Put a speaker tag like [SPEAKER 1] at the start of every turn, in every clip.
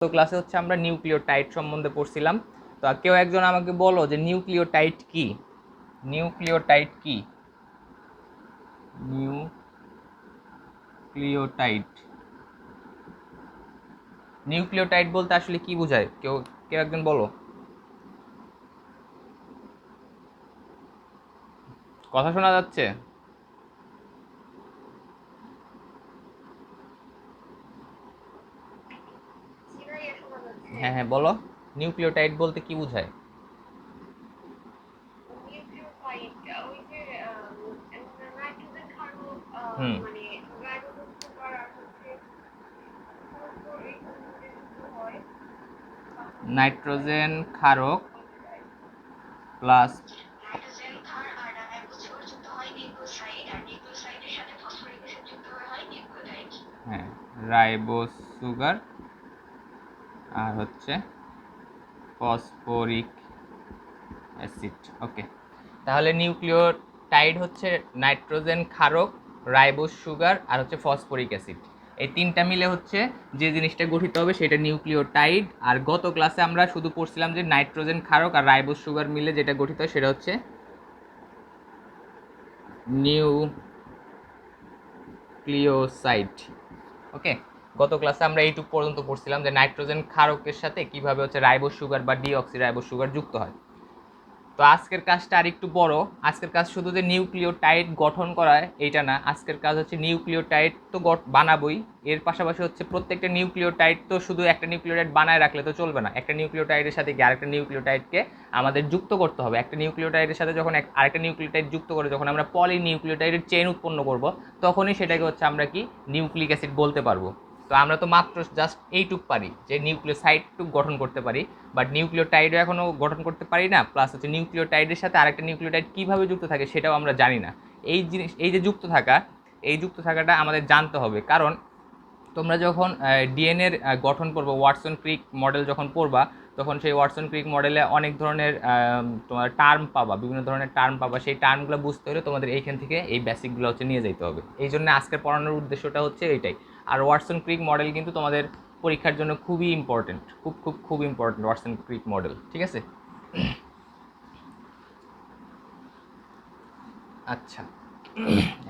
[SPEAKER 1] তো ক্লাসে হচ্ছে আমরা নিউক্লিওটাইড সম্বন্ধে পড়ছিলাম। তো কেউ একজন আমাকে বলো যে নিউক্লিওটাইড কি? নিউক্লিওটাইড কি? নিউক্লিওটাইড নিউক্লিওটাইড বলতে আসলে কি বোঝায়? কেউ কেউ একজন বলো। কথা শোনা যাচ্ছে? হ্যাঁ হ্যাঁ বলো, নিউক্লিওটাইড বলতে কি বোঝায়? হুম, নাইট্রোজেন ক্ষারক প্লাস, হ্যাঁ, রাইবোস সুগার আর হচ্ছে ফসফরিক অ্যাসিড। ওকে, তাহলে নিউক্লিওটাইড হচ্ছে নাইট্রোজেন ক্ষারক, রাইবোস সুগার আর হচ্ছে ফসফরিক অ্যাসিড। এই তিনটা মিলে হচ্ছে যে জিনিসটা গঠিত হবে সেটা নিউক্লিওটাইড। আর গত ক্লাসে আমরা শুধু পড়ছিলাম যে নাইট্রোজেন ক্ষারক আর রাইবোস সুগার মিলে যেটা গঠিত হয় সেটা হচ্ছে নিউক্লিওসাইড। ওকে, গত ক্লাসে আমরা এইটুক পর্যন্ত পড়ছিলাম যে নাইট্রোজেন ক্ষারকের সাথে কিভাবে হচ্ছে রাইবোস সুগার বা ডিঅক্সি রাইবোস সুগার যুক্ত হয়। তো আজকের কাজটা আর একটু বড়। আজকের কাজ শুধু যে নিউক্লিওটাইড গঠন করা এইটা না, আজকের কাজ হচ্ছে নিউক্লিওটাইড তো বানাবোই, এর পাশাপাশি হচ্ছে প্রত্যেকটা নিউক্লিওটাইড তো শুধু একটা নিউক্লিওটাইড বানায় রাখলে তো চলবে না, একটা নিউক্লিওটাইডের সাথে কি আরেকটা নিউক্লিওটাইডকে আমাদের যুক্ত করতে হবে। একটা নিউক্লিওটাইডের সাথে যখন আরেকটা নিউক্লিওটাইড যুক্ত করে যখন আমরা পলি নিউক্লিওটাইডের চেইন উৎপন্ন করব, তখনই সেটাকে হচ্ছে আমরা কি নিউক্লিক অ্যাসিড বলতে পারবো। তো আমরা তো মাত্র জাস্ট এইটুক পারি যে নিউক্লিওসাইডটুক গঠন করতে পারি, বাট নিউক্লিওটাইডও এখনও গঠন করতে পারি না। প্লাস হচ্ছে নিউক্লিওটাইডের সাথে আরেকটা নিউক্লিওটাইড কীভাবে যুক্ত থাকে সেটাও আমরা জানি না। এই যে যুক্ত থাকা, এই যুক্ত থাকাটা আমাদের জানতে হবে। কারণ তোমরা যখন ডিএনএর গঠন পড়বো, ওয়াটসন ক্রিক মডেল যখন পড়বা, তখন সেই ওয়াটসন ক্রিক মডেলে অনেক ধরনের তোমার টার্ম পাবা, বিভিন্ন ধরনের টার্ম পাবা। সেই টার্মগুলো বুঝতে হলে তোমাদের এইখান থেকে এই বেসিকগুলো হচ্ছে নিয়ে যেতে হবে। এই জন্য আজকের পড়ানোর উদ্দেশ্যটা হচ্ছে এইটাই। আর ওয়াটসন ক্রিক মডেল কিন্তু তোমাদের পরীক্ষার জন্য খুবই ইম্পর্টেন্ট, খুব খুব খুব ইম্পর্টেন্ট ওয়াটসন ক্রিক মডেল। ঠিক আছে? আচ্ছা,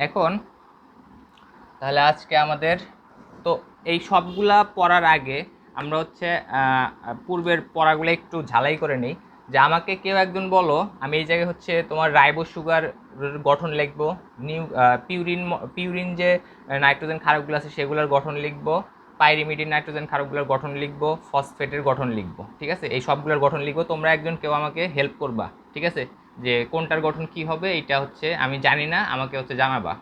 [SPEAKER 1] এখন তাহলে আজকে আমাদের তো এই সবগুলা পড়ার আগে আমরা হচ্ছে পূর্বের পড়াগুলো একটু ঝালাই করে নিই। যে আমাকে কেউ একজন বলো, আমি এই জায়গায় হচ্ছে তোমার রাইবোস সুগার গঠন লিখবো, পিউরিন পিউরিন যে নাইট্রোজেন ক্ষারকগুলো আছে সেগুলোর গঠন লিখবো, পাইরিমিডিন নাইট্রোজেন ক্ষারকগুলোর গঠন লিখবো, ফসফেটের গঠন লিখবো। ঠিক আছে, এই সবগুলোর গঠন লিখবো। তোমরা একজন কেউ আমাকে হেল্প করবা, ঠিক আছে? যে কোনটার গঠন কি হবে এটা হচ্ছে আমি জানি না, আমাকে হচ্ছে জানাবা।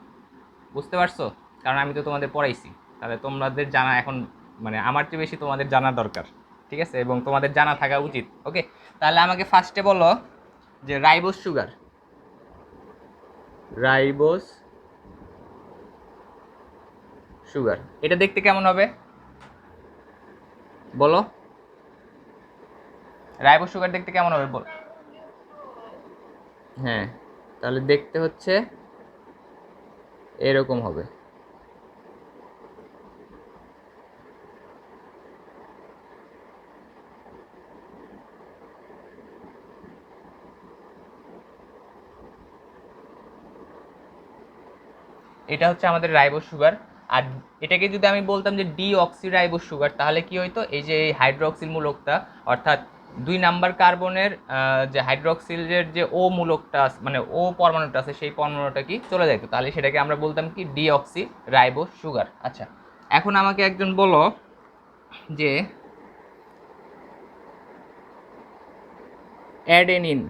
[SPEAKER 1] বুঝতে পারছো? কারণ আমি তো তোমাদের পড়াইছি, তাহলে তোমাদের জানা এখন মানে আমার চেয়ে বেশি তোমাদের জানা দরকার। ঠিক আছে, এবং তোমাদের জানা থাকা উচিত। ওকে, তাহলে আমাকে ফার্স্টে বলো যে রাইবোস সুগার, রাইবোস সুগার এটা দেখতে কেমন হবে বলো? রাইবোস সুগার দেখতে কেমন হবে বল? হ্যাঁ, তাহলে দেখতে হচ্ছে এরকম হবে। এটা হচ্ছে আমাদের রাইবোস সুগার। আর এটাকে যদি আমি বলতাম যে ডিঅক্সি রাইবোস সুগার, তাহলে কি হইতো? এই যে এই হাইড্রোক্সিল মূলকটা, অর্থাৎ 2 নাম্বার কার্বনের যে হাইড্রোক্সিলের যে ও মূলকটা মানে ও পরমাণুটা আছে, সেই পরমাণুটা কি চলে যাইতো, তাহলে সেটাকে আমরা বলতাম কি ডিঅক্সি রাইবোস সুগার। আচ্ছা, এখন আমাকে একজন বলো যে অ্যাডেনিন,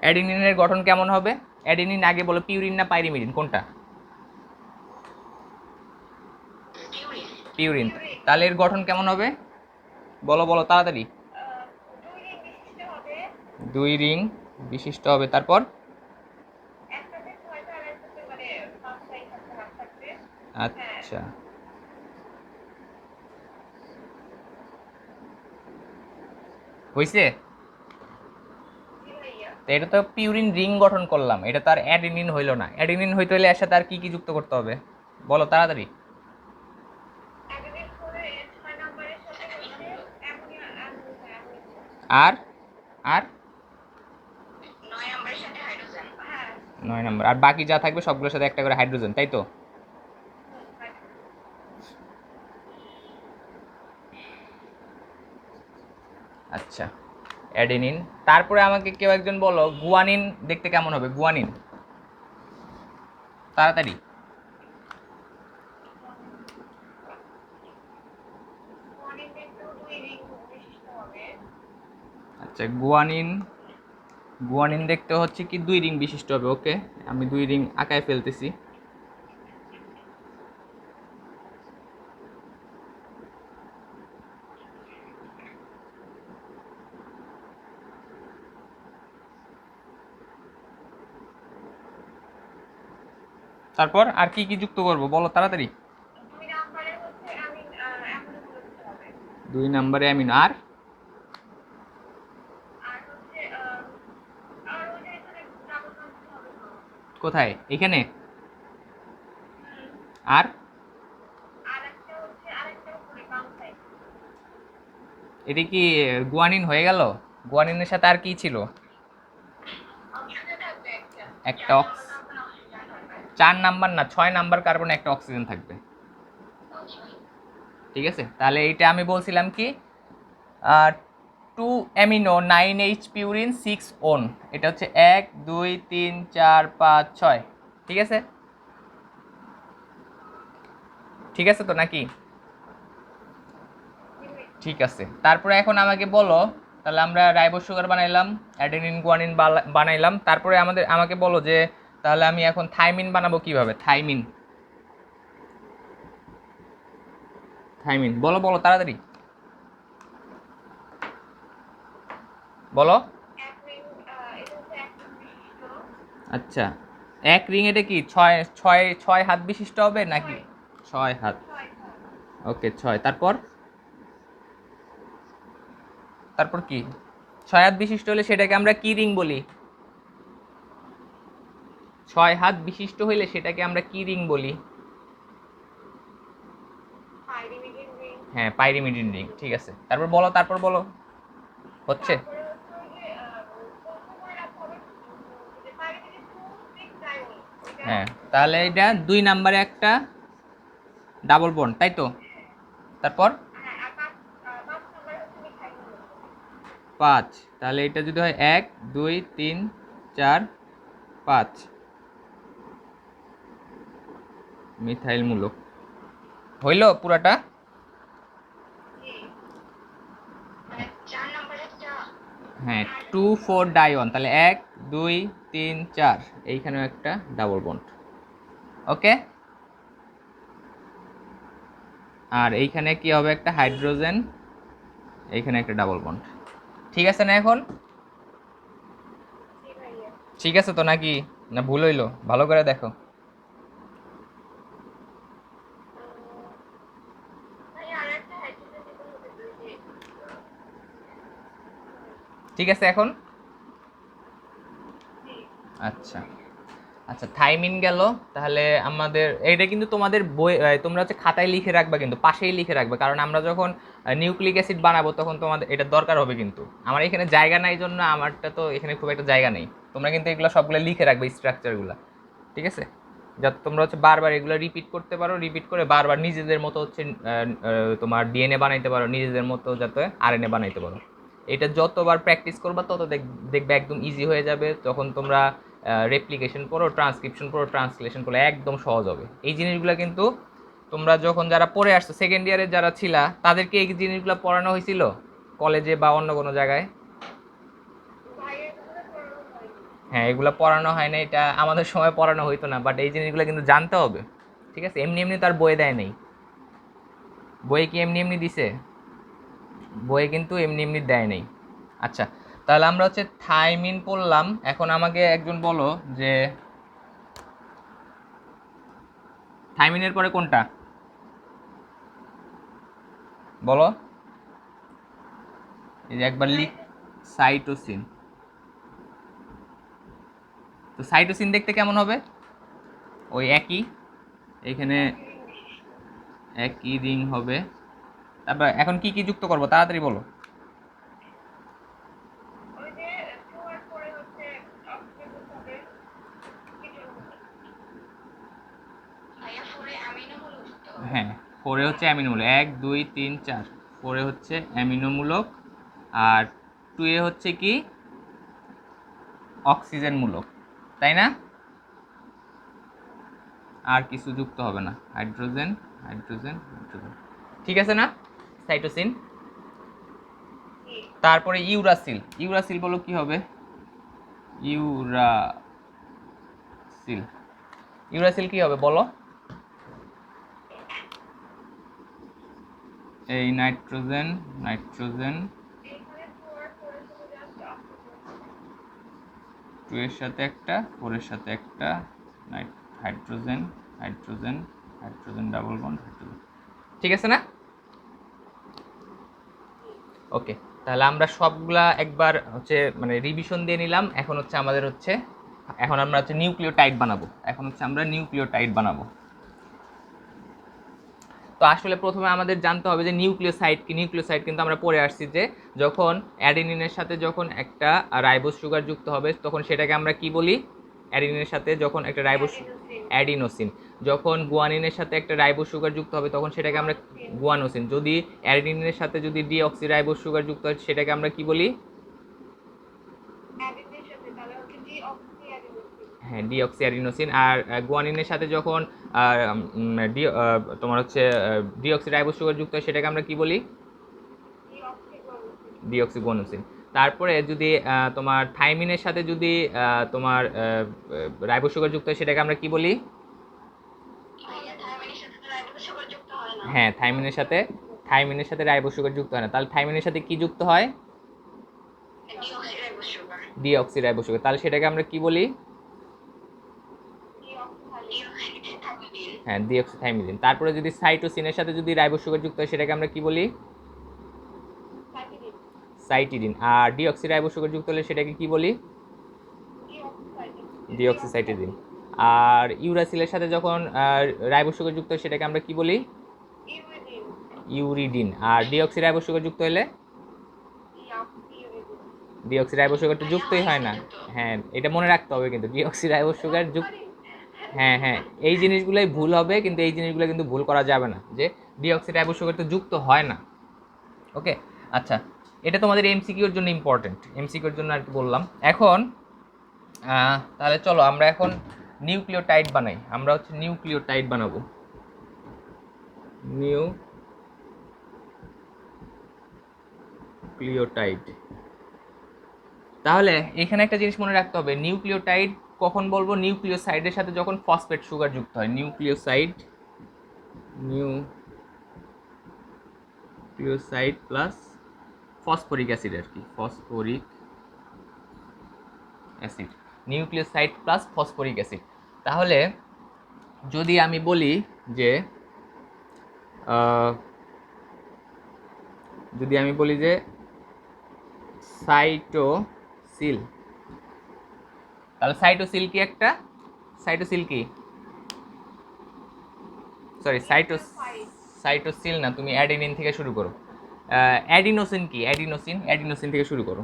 [SPEAKER 1] অ্যাডেনিনের গঠন কেমন হবে? অ্যাডেনিন আগে বলো, পিউরিন না পাইরিমিডিন, কোনটা? পিউরিন। তাহলে এর গঠন কেমন হবে বলো বলো তাড়াতাড়ি। 2 রিং বিশিষ্ট হবে, তারপর? আচ্ছা, হইছে? তো এটা তো পিউরিন রিং গঠন করলাম, এটা তো আর অ্যাডেনিন হইলো না। অ্যাডেনিন হইতে হলে এর সাথে আর কি কি যুক্ত করতে হবে বলো তাড়াতাড়ি। আর আর 9 নাম্বার, আর বাকি যা থাকবে সবগুলোর সাথে একটা করে হাইড্রোজেন, তাই তো? আচ্ছা, অ্যাডেনিন। তারপরে আমাকে কেউ একজন বলো গুয়ানিন দেখতে কেমন হবে? গুয়ানিন, তাড়াতাড়ি। আচ্ছা, গুয়ানিন, গুয়ানিন দেখতে হচ্ছে কি 2 রিং বিশিষ্ট হবে। ওকে, আমি 2 রিং আঁকায় ফেলতেছি। তারপর আর কি কি যুক্ত করব বলো তাড়াতাড়ি। 2 নম্বরে অ্যামিনো, আর কোথায়? এখানে? আর এটা কি গুয়ানিন হয়ে গেল? গুয়ানিনের সাথে আর কি ছিল? একটা 4 নাম্বার না 6 নাম্বার কার্বনে একটা অক্সিজেন থাকবে। ঠিক আছে, তাহলে এইটা আমি বলছিলাম কি 2 অ্যামিনো 9H পিউরিন 6 ওন, এটা হচ্ছে 1 2 3 4 5 6। ঠিক আছে, ঠিক আছে তো নাকি? ঠিক আছে, তারপরে এখন আমাকে বলো, তাহলে আমরা রাইবোজ সুগার বানাইলাম, অ্যাডেনিন গুয়ানিন বানাইলাম, তারপরে আমাকে বলো যে তাহলে আমি এখন থাইমিন বানাবো কিভাবে? থাইমিন, থাইমিন বলো বলো তাড়াতাড়ি বলো। আচ্ছা, 1 রিং এটা কি 6 হাত বিশিষ্ট হবে নাকি? 6 হাত, ওকে 6। তারপর তারপর কি 6 হাত বিশিষ্ট হলে সেটাকে আমরা কি রিং বলি? 6 হাত বিশিষ্ট হইলে সেটাকে আমরা কি রিং বলি? হ্যাঁ, পাইরিমিডিন রিং। ঠিক আছে, তারপর বলো, তারপর বলো। হচ্ছে? হ্যাঁ, তাহলে এটা 2 নাম্বারে একটা ডাবল বন্ড, তাই তো? তারপর 5, তাহলে এটা যদি হয় 1 2 3 4 5 মিথাইল মূলক হইল পুরাটা। হ্যাঁ, 2 4 ডাইওয়ান, তাহলে 1 2 3 4, এইখানেও একটা ডাবল বন্ড। ওকে, আর এইখানে কি হবে? একটা হাইড্রোজেন, এইখানে একটা ডাবল বন্ড। ঠিক আছে না এখন? ঠিক আছে তো নাকি, না ভুল হইলো? ভালো করে দেখো। ঠিক আছে এখন? আচ্ছা আচ্ছা, থাইমিন গেল। তাহলে আমাদের এইটা কিন্তু তোমাদের বই, তোমরা হচ্ছে খাতায় লিখে রাখবা, কিন্তু পাশেই লিখে রাখবে, কারণ আমরা যখন নিউক্লিক অ্যাসিড বানাবো তখন তোমাদের এটা দরকার হবে। কিন্তু আমার এখানে জায়গা নাই জন্য আমারটা তো এখানে খুব একটা জায়গা নেই। তোমরা কিন্তু এগুলো সবগুলো লিখে রাখবে স্ট্রাকচারগুলো, ঠিক আছে? যাতে তোমরা হচ্ছে বারবার এগুলো রিপিট করতে পারো, রিপিট করে বারবার নিজেদের মতো হচ্ছে তোমার ডিএনএ বানাইতে পারো, নিজেদের মতো যাতে আরএনএ বানাইতে পারো। এটা যতবার প্র্যাকটিস করবা তত দেখবে একদম ইজি হয়ে যাবে। তখন তোমরা রেপ্লিকেশন পড়ো, ট্রান্সক্রিপশন পড়ো, ট্রান্সলেশন করলে একদম সহজ হবে। এই জিনিসগুলো কিন্তু তোমরা যখন যারা পড়ে আসছো, সেকেন্ড ইয়ারে যারা ছিলা, তাদেরকে এই জিনিসগুলো পড়ানো হয়েছিল কলেজে বা অন্য কোনো জায়গায়? হ্যাঁ, এগুলো পড়ানো হয় না, এটা আমাদের সময় পড়ানো হইতো না, বাট এই জিনিসগুলো কিন্তু জানতে হবে। ঠিক আছে, এমনি এমনি তার বই দেয় নেই। বই কি এমনি এমনি দিছে? বই কিন্তু এমনি এমনি দেয় নেই। আচ্ছা, তাহলে আমরা হচ্ছে থাইমিন পড়লাম। এখন আমাকে একজন বলো যে থাইমিনের পরে কোনটা বলো? এই যে একবার লিখ, সাইটোসিন। তো সাইটোসিন দেখতে কেমন হবে? ওই একই, এখানে একই রিং হবে। তারপর এখন কি কি যুক্ত করবো তাড়াতাড়ি বলো। 4 এ হচ্ছে অ্যামিনোমূলক, 1 2 3 4, 4 এ হচ্ছে অ্যামিনোমূলক, আর 2 এ হচ্ছে কি অক্সিজেনমূলক, তাই না? আর কিছু যুক্ত হবে না, হাইড্রোজেন হাইড্রোজেন হাইড্রোজেন, ঠিক আছে না? সাইটোসিন। তারপরে ইউরাসিল, ইউরাসিল বলো কি হবে? ইউরাসিল, ইউরাসিল কি হবে বলো? এই নাইট্রোজেন নাইট্রোজেন 2 এর সাথে একটা, 4 এর সাথে একটা, hydrogen hydrogen hydrogen double bond hydrogen, ঠিক আছে না? ওকে, তাহলে আমরা সবগুলা একবার হচ্ছে মানে রিভিশন দিয়ে নিলাম। এখন হচ্ছে আমাদের হচ্ছে এখন আমরা হচ্ছে নিউক্লিওটাইড বানাবো। এখন হচ্ছে আমরা নিউক্লিওটাইড বানাবো। তো আসলে প্রথমে আমাদের জানতে হবে যে নিউক্লিওসাইড কি। নিউক্লিওসাইড কিন্তু আমরা পড়ে আসছি যে যখন অ্যাডেনিনের সাথে যখন একটা রাইবোজ সুগার যুক্ত হবে তখন সেটাকে আমরা কি বলি? অ্যাডেনিনের সাথে যখন একটা রাইবোজ, অ্যাডিনোসিন। যখন গুয়ানিনের সাথে একটা রাইবোজ সুগার যুক্ত হবে তখন সেটাকে আমরা গুয়ানোসিন। যদি অ্যাডেনিনের সাথে যদি ডিঅক্সি রাইবোজ সুগার যুক্ত হয় সেটাকে আমরা কি বলি? হ্যাঁ, ডিঅক্সি অ্যাডিনোসিন। আর গুয়ানিনের সাথে যখন তোমার হচ্ছে ডিঅক্সি রাইবোজ সুগার যুক্ত হয় সেটাকে আমরা কি বলি? Deoxy guanosine. তারপরে যদি তোমার থাইমিনের সাথে যদি তোমার রাইবোজ সুগার যুক্ত হয় সেটাকে আমরা কি বলি? হ্যাঁ, থাইমিনের সাথে রাইবোজ সুগার যুক্ত হয় না। তাহলে থাইমিনের সাথে কি যুক্ত হয়? Deoxy ribose sugar. তাহলে সেটাকে আমরা কি বলি? হ্যাঁ, ডিঅক্সিথাইমিলিন। তারপরে যদি সাইটোসিনের সাথে যদি রাইবোজ সুগার যুক্ত হয় সেটাকে আমরা কি বলি? সাইটিডিন। আর ডিঅক্সি রাইবোজ সুগার যুক্ত হলে সেটাকে কি বলি? ডিঅক্সিসাইটিডিন। আর ইউরাসিলের সাথে যখন রাইবোজ সুগার যুক্ত হয় সেটাকে আমরা কি বলি? ইউরিডিন। আর ডিঅক্সি রাইবোজ সুগার যুক্ত হলে ডিঅক্সি রাইবোজ সুগার তো যুক্তই হয় না। হ্যাঁ, এটা মনে রাখতে হবে কিন্তু ডিঅক্সি রাইবোজ সুগার যুক্ত। হ্যাঁ হ্যাঁ, এই জিনিসগুলোই ভুল হবে, কিন্তু এই জিনিসগুলো কিন্তু ভুল করা যাবে না যে ডিঅক্সি রাইবোজ সুগার তো যুক্ত হয় না। ওকে, আচ্ছা, এটা তোমাদের এমসিকিউর জন্য ইম্পর্টেন্ট, এমসিকিউর জন্য আর কি বললাম। এখন তাহলে চলো আমরা এখন নিউক্লিওটাইড বানাই। আমরা হচ্ছে নিউক্লিওটাইড বানাবো। নিউক্লিওটাইড। তাহলে এখানে একটা জিনিস মনে রাখতে হবে, নিউক্লিওটাইড কখন বলবো? নিউক্লিওসাইডের সাথে যখন ফসফেট সুগার যুক্ত হয়। নিউক্লিওসাইড প্লাস ফসফরিক অ্যাসিড আর কি, phosphoric acid, nucleoside plus phosphoric acid. তাহলে যদি আমি বলি যে সাইটোসিল, তাহলে সাইটোসিল কি একটা? সাইটোসিল কি? সরি, সাইটোসিল না, তুমি অ্যাডেনিন থেকে শুরু করো। অ্যাডিনোসিন কি? অ্যাডিনোসিন থেকে শুরু করো।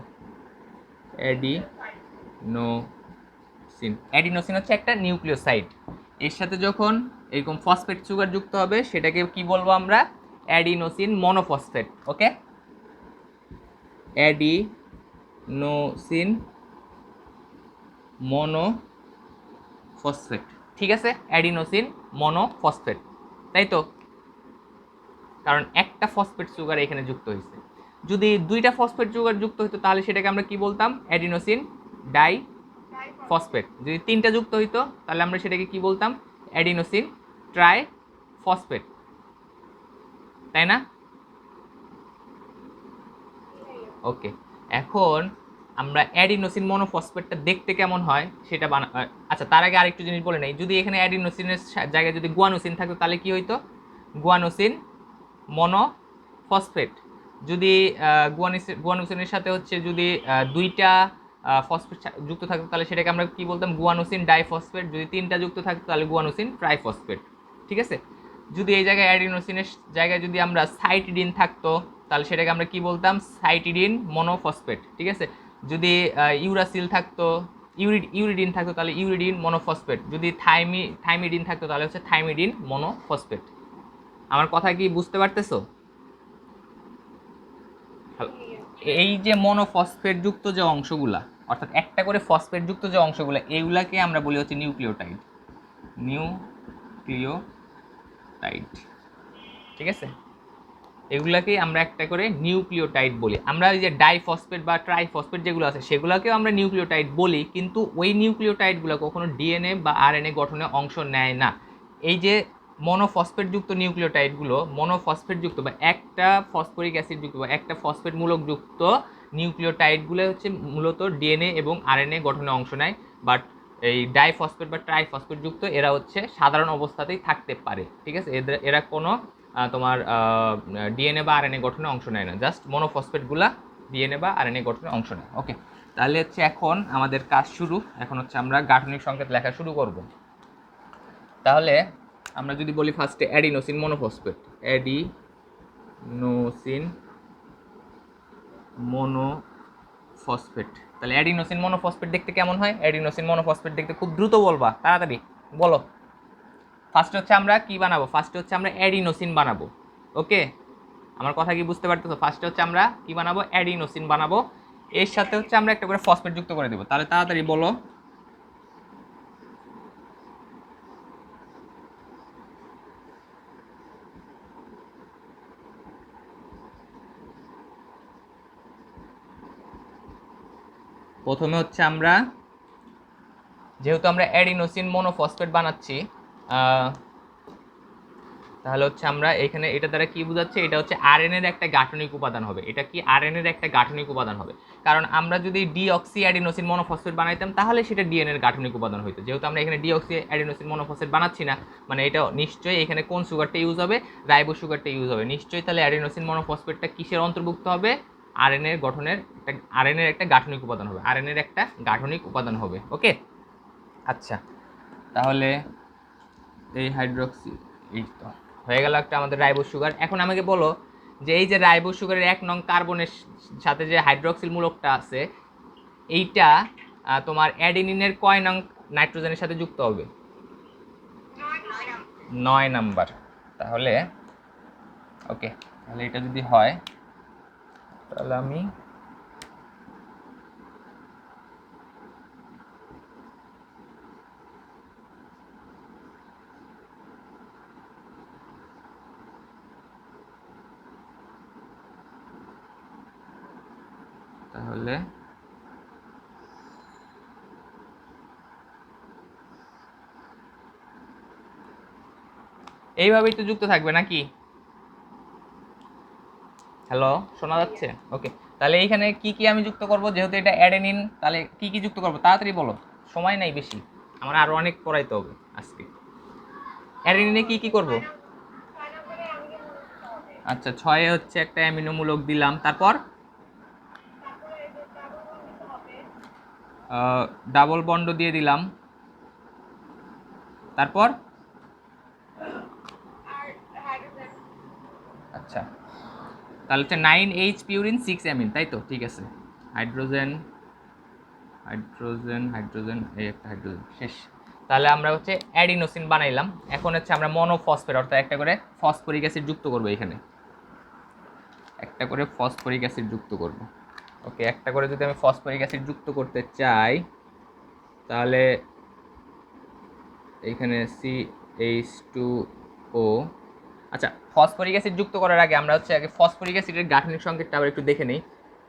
[SPEAKER 1] অ্যাডিনোসিন হচ্ছে একটা নিউক্লিওসাইড। এর সাথে যখন এরকম ফসফেট সুগার যুক্ত হবে সেটাকে কি বলবো আমরা? Adenosine monophosphate. Okay, adenosine monophosphate, ঠিক আছে? অ্যাডিনোসিন মনোফসফেট, তাই তো? কারণ একটা ফসফেট সুগার এখানে যুক্ত হয়েছে। যদি দুইটা ফসফেট সুগার যুক্ত হতো তাহলে সেটাকে আমরা কি বলতাম? Adenosine die phosphate. যদি তিনটা যুক্ত হইতো তাহলে আমরা সেটাকে কি বলতাম? অ্যাডিনোসিন ট্রাই ফসফেট, তাই না? ওকে, এখন আমরা অ্যাডিনোসিন মনোফসফেটটা দেখতে কেমন হয় সেটা আচ্ছা, তার আগে আরেকটু জিনিস বলে নেই। যদি এখানে অ্যাডিনোসিনের জায়গায় যদি গুয়ানোসিন থাকতো তাহলে কি হইতো? Guanosine monophosphate. যদি গুয়ানোসিনের সাথে হচ্ছে যদি দুইটা ফসফেট যুক্ত থাকতো তাহলে সেটাকে আমরা কি বলতাম? Guanosine diphosphate. যদি তিনটা যুক্ত থাকতো তাহলে গুয়ানোসিন ট্রাইফসফেট, ঠিক আছে? যদি এই জায়গায় অ্যাডিনোসিনের জায়গায় যদি আমরা সাইটিডিন থাকতো তাহলে সেটাকে আমরা কি বলতাম? সাইটিডিন মনোফসফেট, ঠিক আছে? যদি ইউরাসিল থাকতো, ইউরিডিন থাকতো তাহলে ইউরিডিন মনোফসফেট। যদি থাইমিডিন থাকতো তাহলে হচ্ছে থাইমিডিন মনোফসফেট, আমার কথা কি বুঝতে পারতেছো? এই যে মনোফসফেট যুক্ত যে অংশগুলা, অর্থাৎ একটা করে ফসফেট যুক্ত যে অংশগুলা, এইগুলাকে আমরা বলি হচ্ছে নিউক্লিওটাইড। নিউক্লিওটাইড, ঠিক আছে? এগুলাকেই আমরা একটা করে নিউক্লিওটাইড বলি। আমরা ওই যে ডাইফসফেট বা ট্রাইফসফেট যেগুলো আছে সেগুলোকেও আমরা নিউক্লিওটাইড বলি, কিন্তু ওই নিউক্লিওটাইডগুলো কখনো ডিএনএ বা আরএনএ গঠনে অংশ নেয় না। এই যে মনোফসফেট যুক্ত নিউক্লিওটাইডগুলো, মনোফসফেট যুক্ত বা একটা ফসফরিক অ্যাসিড যুক্ত বা একটা ফসফেট মূলক যুক্ত নিউক্লিওটাইডগুলো হচ্ছে মূলত ডিএনএ এবং আরএনএ গঠনে অংশ নেয়। বাট এই ডাইফসফেট বা ট্রাইফসফেট যুক্ত এরা হচ্ছে সাধারণ অবস্থাতেই থাকতে পারে, ঠিক আছে? এরা কোনো তোমার ডিএনএ বা আরএনএ গঠনে অংশ নেয় না, জাস্ট মনোফসফেটগুলা ডিএনএ বা আরএনএ গঠনে অংশ নেয়। ওকে, তাহলে হচ্ছে এখন আমাদের কাজ শুরু। এখন হচ্ছে আমরা গাঠনিক সংকেত লেখা শুরু করব। তাহলে আমরা যদি বলি ফার্স্টে অ্যাডিনোসিন মনোফসফেট, অ্যাডিনোসিন মনোফসফেট। তাহলে অ্যাডিনোসিন মনোফসফেট দেখতে কেমন হয়? অ্যাডিনোসিন মনোফসফেট দেখতে খুব দ্রুত বলবা, তাড়াতাড়ি বলো। ফার্স্টে হচ্ছে আমরা কি বানাবো? ফার্স্টে হচ্ছে আমরা অ্যাডিনোসিন বানাবো। ওকে, আমার কথা কি বুঝতে পারতেছো? ফার্স্টে হচ্ছে আমরা কি বানাবো? অ্যাডিনোসিন বানাবো। এর সাথে হচ্ছে আমরা একটা করে ফসফেট যুক্ত করে দেবো। তাহলে তাড়াতাড়ি বলো। প্রথমে হচ্ছে আমরা, যেহেতু আমরা অ্যাডিনোসিন মনোফসফেট বানাচ্ছি, তাহলে হচ্ছে আমরা এখানে এটা দ্বারা কি বোঝাচ্ছে? এটা হচ্ছে আরএনএর একটা গাঠনিক উপাদান হবে। এটা কি আরএনএর একটা গাঠনিক উপাদান হবে? কারণ আমরা যদি ডিঅক্সি অ্যাডিনোসিন মনোফসফেট বানাইতাম তাহলে সেটা ডিএনএর গাঠনিক উপাদান হইতো। যেহেতু আমরা এখানে ডিঅক্সি অ্যাডিনোসিন মনোফসফেট বানাচ্ছি না, মানে এটা নিশ্চয়ই এখানে কোন সুগারটা ইউজ হবে? রাইবো সুগারটা ইউজ হবে নিশ্চয়ই। তাহলে অ্যাডিনোসিন মনোফসফেটটা কিসের অন্তর্ভুক্ত হবে? আরএনএর গঠনের একটা, আরএনএর একটা গাঠনিক উপাদান হবে। আরএনএর একটা গাঠনিক উপাদান হবে। ওকে, আচ্ছা, তাহলে এই হাইড্রোক্সি, এই তো হয়ে গেল একটা আমাদের রাইবোজ সুগার। এখন আমাকে বলো যে এই যে রাইবোজ সুগারের 1 নং কার্বনের সাথে যে হাইড্রোক্সিল মূলকটা আছে, এইটা তোমার অ্যাডেনিনের কয় নং নাইট্রোজেনের সাথে যুক্ত হবে? 9 নাম্বার। তাহলে ওকে, তাহলে এটা যদি হয় তাহলে আমি তাহলে এইভাবেই তো যুক্ত থাকবে নাকি? হ্যালো, শোনা যাচ্ছে? ওকে, তাহলে এইখানে কি কি আমি যুক্ত করব? যেহেতু এটা অ্যাডেনিন, তাহলে কি কি যুক্ত করব? তাড়াতাড়ি বলো, সময় নাই বেশি, আমার আরো অনেক পড়াইতে হবে আজকে। অ্যাডেনিনে কি কি করব? আচ্ছা, 6 হচ্ছে একটা অ্যামিনোমূলক দিলাম, তারপর ডাবল বন্ড দিয়ে দিলাম, তারপর আচ্ছা, তাহলে হচ্ছে 9H পিউরিন 6 অ্যামিন, তাই তো? ঠিক আছে, হাইড্রোজেন হাইড্রোজেন হাইড্রোজেন, এই একটা হাইড্রোজেন শেষ। তাহলে আমরা হচ্ছে অ্যাডিনোসিন বানাইলাম। এখন হচ্ছে আমরা মনোফসফেট অর্থাৎ একটা করে ফসফরিক অ্যাসিড যুক্ত করব। এখানে একটা করে ফসফরিক অ্যাসিড যুক্ত করব। ওকে, একটা করে যদি আমি ফসফরিক অ্যাসিড যুক্ত করতে চাই তাহলে এইখানে CH2O। আচ্ছা, ফসফরিক অ্যাসিড যুক্ত করার আগে আমরা হচ্ছে আগে ফসফরিক অ্যাসিডের গাঠনিক সংকেতটা আবার একটু দেখে নিই।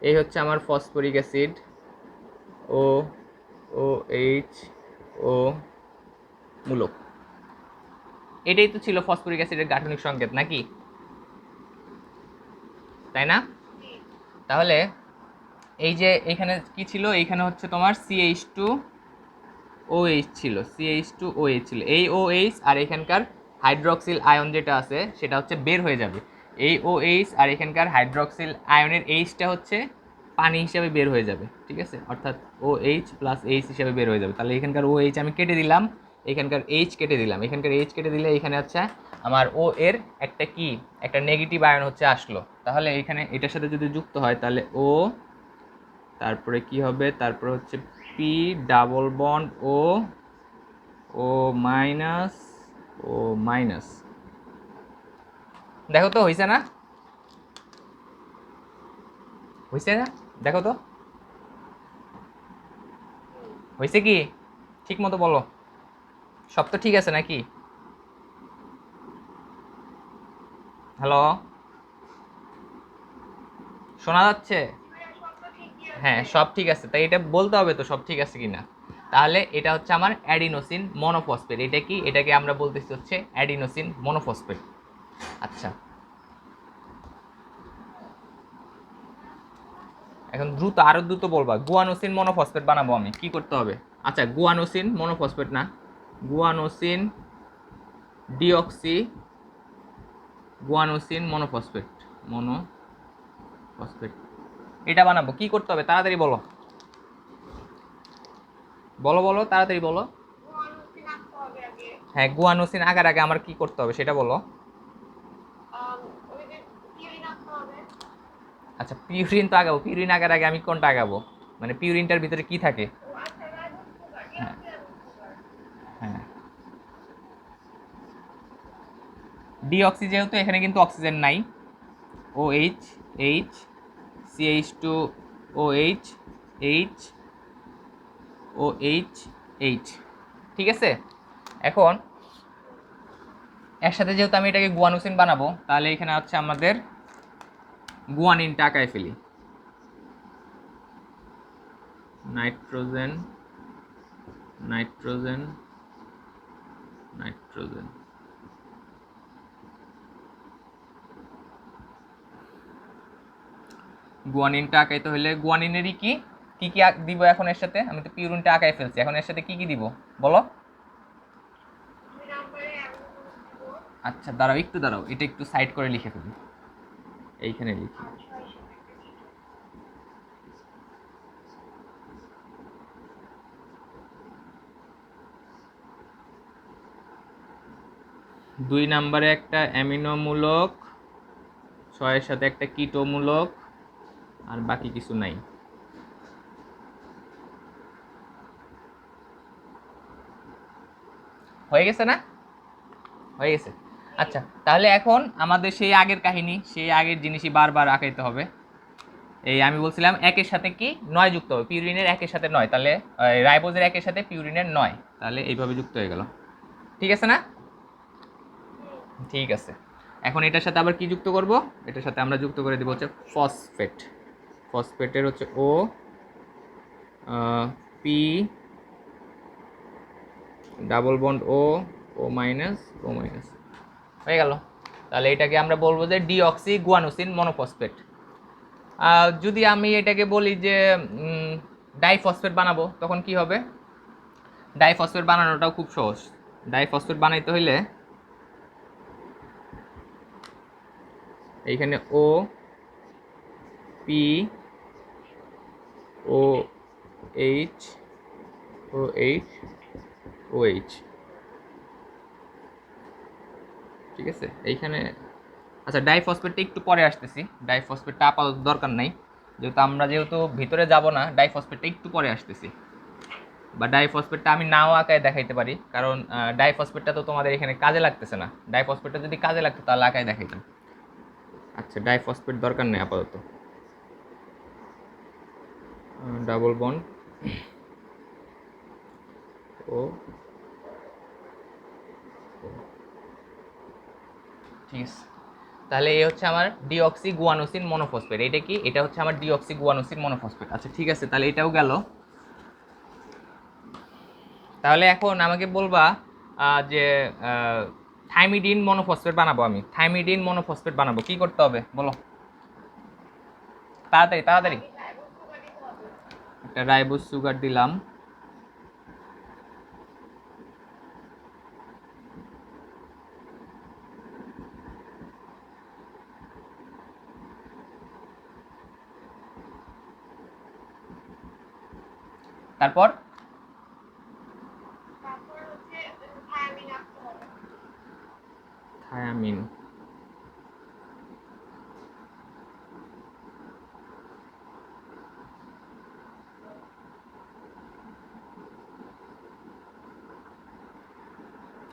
[SPEAKER 1] এই হচ্ছে আমার ফসফরিক অ্যাসিড, ও ও এইচ ও মূলক। এটাই তো ছিল ফসফরিক অ্যাসিডের গাঠনিক সংকেত নাকি? তাই না? তাহলে এই যে এখানে কি ছিল? এইখানে হচ্ছে তোমার CH2OH ছিল, CH2OH ছিল। এই OH আর এখানকার হাইড্রক্সিল আয়ন যেটা আছে সেটা হচ্ছে বের হয়ে যাবে। এই OH আর এখানকার হাইড্রক্সিল আয়নের এইচটা হচ্ছে পানি হিসাবে বের হয়ে যাবে, ঠিক আছে? অর্থাৎ OH প্লাস H হিসাবে বের হয়ে যাবে। তাহলে এখানকার OH আমি কেটে দিলাম, এখানকার H কেটে দিলাম, এখানকার H কেটে দিলে এখানে হচ্ছে আমার O এর একটা কি, একটা নেগেটিভ আয়ন হচ্ছে আসলো। তাহলে এখানে এটার সাথে যদি যুক্ত হয় তাহলে O, তারপরে কি হবে? তারপরে হচ্ছে পি ডাবল বন্ড ও, ও মাইনাস, ও মাইনাস, দেখো তো হয়েছে না, হয়েছে না, দেখো তো হয়েছে কি, ঠিক মতো বলো, সব তো ঠিক আছে নাকি? হ্যালো, শোনা যাচ্ছে? হ্যাঁ সব ঠিক আছে, তাই এটা বলতে হবে তো সব ঠিক আছে কিনা। তাহলে এটা হচ্ছে আমার অ্যাডিনোসিন মনোফসফেট। এটা কি, এটাকে আমরা বলতেছি হচ্ছে অ্যাডিনোসিন মনোফসফেট। আচ্ছা, এখন দ্রুত, আরো দ্রুত বলবা। গুয়ানোসিন মনোফসফেট বানাবো আমি, কি করতে হবে? আচ্ছা, গুয়ানোসিন মনোফসফেট না, guanosine deoxy, guanosine monophosphate, monophosphate এটা বানাবো। কি করতে হবে তাড়াতাড়ি বলো, বলো বলো তাড়াতাড়ি বলো। হ্যাঁ, গুয়ানোসিন আগার আগে আমার কি করতে হবে সেটা বলো। আচ্ছা, পিউরিন তো আগাবো, পিউরিন আগার আগে আমি কোনটা আগাবো, মানে পিউরিনটার ভিতরে কি থাকে? হ্যাঁ, হ্যাঁ, ডিঅক্সি, যেহেতু এখানে কিন্তু অক্সিজেন নাই, O H, H, CH two, O H, H, O H, H, ঠিক আছে। এখন একসাথে যেহেতু আমি এটাকে গুয়ানোসিন বানাবো, তাহলে এখানে হচ্ছে আমাদের গুয়ানিনটা আঁকায় ফেলি। নাইট্রোজেন, নাইট্রোজেন, নাইট্রোজেন, গুয়ানিনটা আঁকাইতে হলে গুয়ানিনেরই কি কি কি দিব এখন এর সাথে? আমি তো পিউরিনটা আঁকাই ফেলছি, এখন এর সাথে কি কি দিব বলো। আচ্ছা দাঁড়াও, একটু দাঁড়াও, এটা একটু সাইড করে লিখে ফেলি, এইখানে লিখি। দুই নম্বরে একটা অ্যামিনোমূলক, ছয়ের সাথে একটা কিটোমূলক, আর বাকি কিছু নাই। হয়ে গেছে না? হয়ে গেছে। আচ্ছা, তাহলে এখন আমাদের সেই আগের কাহিনী, সেই আগের জিনিসই বারবার আঁকাইতে হবে। এই আমি বলছিলাম একের সাথে কি নয় যুক্ত হবে, পিউরিনের একের সাথে নয়, তাহলে রাইবোজের একের সাথে পিউরিনের নয়, তাহলে এইভাবে যুক্ত হয়ে গেল। ঠিক আছে না? ঠিক আছে। এখন এটার সাথে আবার কি যুক্ত করব? এটার সাথে আমরা যুক্ত করে দেব হচ্ছে ফসফেট। ফসফেটের হচ্ছে ও, পি, ডাবল বন্ড ও, ও মাইনাস, ও মাইনাস, হয়ে গেল। তাহলে এটাকে আমরা বলবো যে ডিঅক্সি গুয়ানোসিন মনোফসফেট। যদি আমি এটাকে বলি যে ডাইফসফেট বানাবো, তখন কি হবে? ডাইফসফেট বানানোটাও খুব সহজ। ডাইফসফেট বানাইতে হইলে এইখানে O, P, O H, O H, O H, ঠিক আছে এইখানে। আচ্ছা, ডাইফসফেটটা একটু পরে আসতেছি, ডাইফসফেটটা আপাতত দরকার নাই, যেহেতু ভিতরে যাব না, ডাইফসফেটটা একটু পরে আসতেছি। বা ডাইফসফেটটা আমি নাও আঁকায় দেখাইতে পারি, কারণ ডাইফসফেটটা তো তোমাদের এখানে কাজে লাগতেছে না। ডাইফসফেটটা যদি কাজে লাগতো তাহলে আঁকায় দেখাইতাম। আচ্ছা, ডাইফসফেট দরকার নেই আপাতত। ডাবল বন্ড ও, ঠিক আছে। তাহলে এই হচ্ছে আমার ডিঅক্সি গুয়ানোসিন মনোফসফেট। এটা কি? এটা হচ্ছে আমার ডিঅক্সি গুয়ানোসিন মনোফসফেট। আচ্ছা ঠিক আছে, তাহলে এটাও গেল। তাহলে এখন আমাকে বলবা যে থাইমিডিন মনোফসফেট বানাবো আমি, থাইমিডিন মনোফসফেট বানাবো, কি করতে হবে বলো তাড়াতাড়ি তাড়াতাড়ি। একটা রাইবোজ সুগার দিলাম, তারপর থায়ামিন,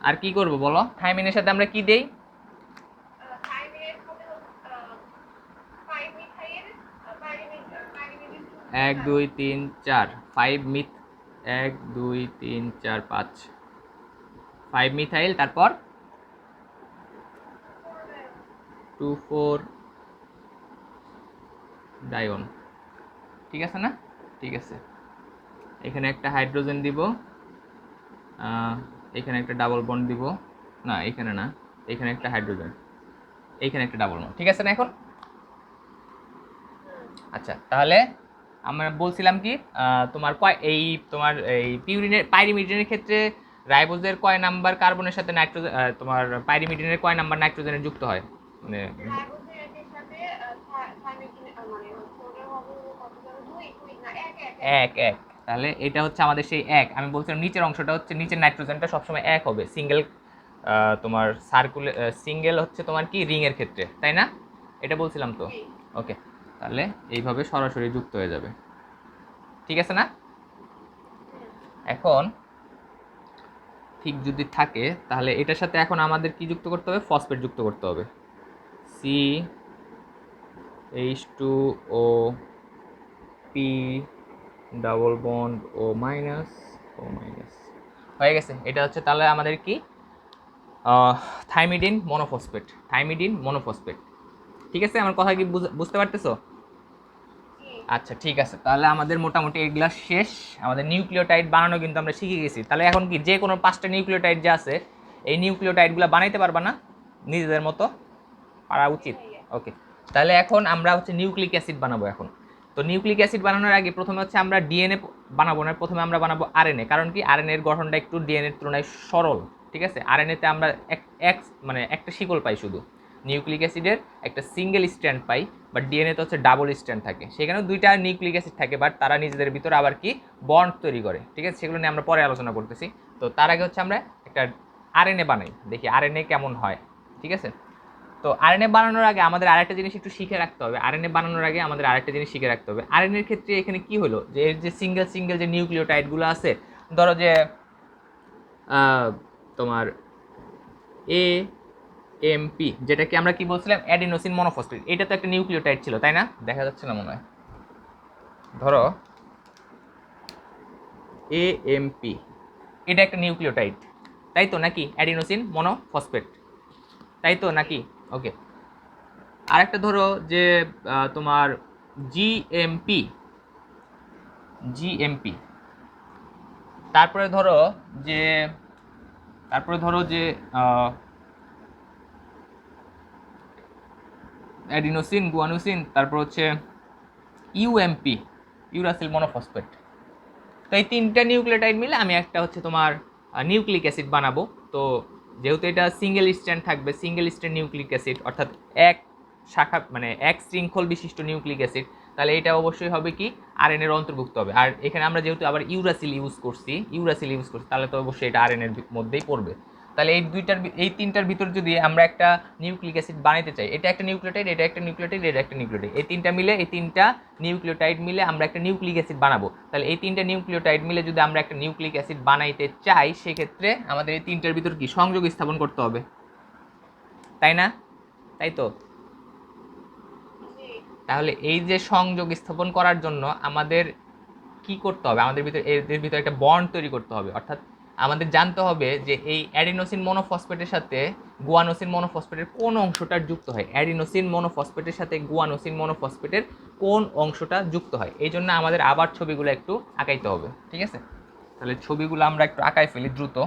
[SPEAKER 1] আর কি করব বলো? থাইমিনের সাথে আমরা কি দেই? 1 2 3 4 5 মিথ 1 2 3 4 5 5 মিথাইল, তারপর 2 4 ডাইন। ঠিক আছে না? ঠিক আছে, এখানে একটা হাইড্রোজেন দিব, এখানে একটা ডাবল বন্ড দিব, না এখানে না, এখানে একটা হাইড্রোজেন, এইখানে একটা ডাবল বন্ড। ঠিক আছে না এখন? আচ্ছা, তাহলে আমরা বলছিলাম কি তোমার তোমার এই পাইরিমিডিনের ক্ষেত্রে রাইবোজের কয় নাম্বার কার্বনের সাথে নাইট্রোজেন, তোমার পাইরিমিডিনের কয় নাম্বার নাইট্রোজেনের যুক্ত হয়? মানে এক এক। তাহলে এটা হচ্ছে আমাদের সেই এক, আমি বলছিলাম নিচের অংশটা হচ্ছে, নিচের নাইট্রোজেনটা সবসময় এক হবে সিঙ্গেল, তোমার সিঙ্গেল হচ্ছে তোমার কি রিং এর ক্ষেত্রে, তাই না? এটা বলছিলাম তো। ওকে, তাহলে এইভাবে সরাসরি যুক্ত হয়ে যাবে। ঠিক আছে না? এখন ঠিক যদি থাকে তাহলে এটার সাথে এখন আমাদের কি যুক্ত করতে হবে? ফসফেট যুক্ত করতে হবে। CH2O P ডাবল বন্ড ও মাইনাস হয়ে গেছে। এটা হচ্ছে তাহলে আমাদের কি থাইমিডিন মনোফসফেট, থাইমিডিন মনোফসফেট। ঠিক আছে, আমার কথা কি বুঝতে পারতেছো? আচ্ছা ঠিক আছে, তাহলে আমাদের মোটামুটি এগুলা শেষ। আমাদের নিউক্লিওটাইড বানানো কিন্তু আমরা শিখে গেছি। তাহলে এখন কি যে কোনো 5টা নিউক্লিওটাইড যে আছে, এই নিউক্লিওটাইডগুলো বানাইতে পারবা না নিজেদের মতো? পারা উচিত। ওকে, তাহলে এখন আমরা হচ্ছে নিউক্লিক অ্যাসিড বানাবো এখন। তো নিউক্লিক অ্যাসিড বানানোর আগে প্রথমে হচ্ছে আমরা ডিএনএ বানাবো না, প্রথমে আমরা বানাবো আরএনএ। কারণ কি আরএনএ এর গঠনটা একটু ডিএনএ এর তুলনায় সরল। ঠিক আছে, আরএনএ তে আমরা এক মানে একটা শিকল পাই শুধু, নিউক্লিক অ্যাসিডের একটা single strand pi, but DNA তো হচ্ছে ডাবল স্ট্র্যান্ড থাকে, সেখানেও 2টা নিউক্লিক অ্যাসিড থাকে, বাট তারা নিজেদের ভিতরে আবার কি বন্ড তৈরি করে। ঠিক আছে, সেগুলো নিয়ে আমরা পরে আলোচনা করতেছি। তো তার আগে হচ্ছে আমরা একটা আরএনএ বানাই, দেখি আরএনএ কেমন হয়। ঠিক আছে, তো আরএনএ বানানোর আগে আমাদের আরেকটা জিনিস একটু শিখে রাখতে হবে। আরএনএ বানানোর আগে আমাদের আরেকটা জিনিস শিখে রাখতে হবে। আরএনএর ক্ষেত্রে এখানে কি হলো, যে এর যে সিঙ্গেল যে নিউক্লিওটাইডগুলো আছে, ধরো যে তোমার AMP, যেটাকে আমরা কি বলছিলাম, অ্যাডিনোসিন মনোফসফেট, এটা তো একটা নিউক্লিওটাইড ছিল, তাই না? দেখা যাচ্ছে না মনে হয়। ধরো AMP, এটা একটা নিউক্লিওটাইড, তাই তো নাকি? অ্যাডিনোসিন মনোফসফেট, তাই তো নাকি? ওকে, আরেকটা ধরো যে তোমার জিএমপি, তারপরে ধরো যে অ্যাডিনোসিন গুয়ানোসিন, তারপর হচ্ছে ইউএমপি, ইউরাসিল মনোফসফেট। তো এই 3টা নিউক্লিওটাইড মিলে আমি একটা হচ্ছে তোমার নিউক্লিক অ্যাসিড বানাবো। তো যেহেতু এটা সিঙ্গেল স্ট্র্যান্ড থাকবে, সিঙ্গেল স্ট্র্যান্ড নিউক্লিক অ্যাসিড, অর্থাৎ এক শাখা মানে এক শৃঙ্খল বিশিষ্ট নিউক্লিক অ্যাসিড, তাহলে এটা অবশ্যই হবে কি আরএনএ এর অন্তর্ভুক্ত হবে। আর এখানে আমরা যেহেতু আবার ইউরাসিল ইউজ করছি, তাহলে তো অবশ্যই এটা আরএনএ এর মধ্যেই পড়বে। তাহলে এই 3টার ভিতর যদি আমরা একটা নিউক্লিক অ্যাসিড বানাইতে চাই, এটা একটা নিউক্লিওটাইড, এটা একটা নিউক্লিওটাইড, এটা একটা নিউক্লিওটাইড, এই 3টা নিউক্লিওটাইড মিলে আমরা একটা নিউক্লিক অ্যাসিড বানাবো। তাহলে এই 3টা নিউক্লিওটাইড মিলে যদি আমরা একটা নিউক্লিক অ্যাসিড বানাইতে চাই, সেক্ষেত্রে আমাদের এই 3টার ভিতর কি সংযোগ স্থাপন করতে হবে, তাই না? তাই তো। তাহলে এই যে সংযোগ স্থাপন করার জন্য আমাদের কি করতে হবে, আমাদের এদের ভিতরে একটা বন্ড তৈরি করতে হবে। অর্থাৎ আমাদের জানতে হবে যে এই অ্যাডিনোসিন মনোফসফেটের সাথে গুয়ানোসিন মনোফসফেটের কোন অংশটা যুক্ত হয়, অ্যাডিনোসিন মনোফসফেটের সাথে গুয়ানোসিন মনোফসফেটের কোন অংশটা যুক্ত হয়। এই জন্য আমাদের আবার ছবিগুলো একটু আঁকাইতে হবে। ঠিক আছে, তাহলে ছবিগুলো আমরা একটু আঁকাই ফেলি দ্রুত।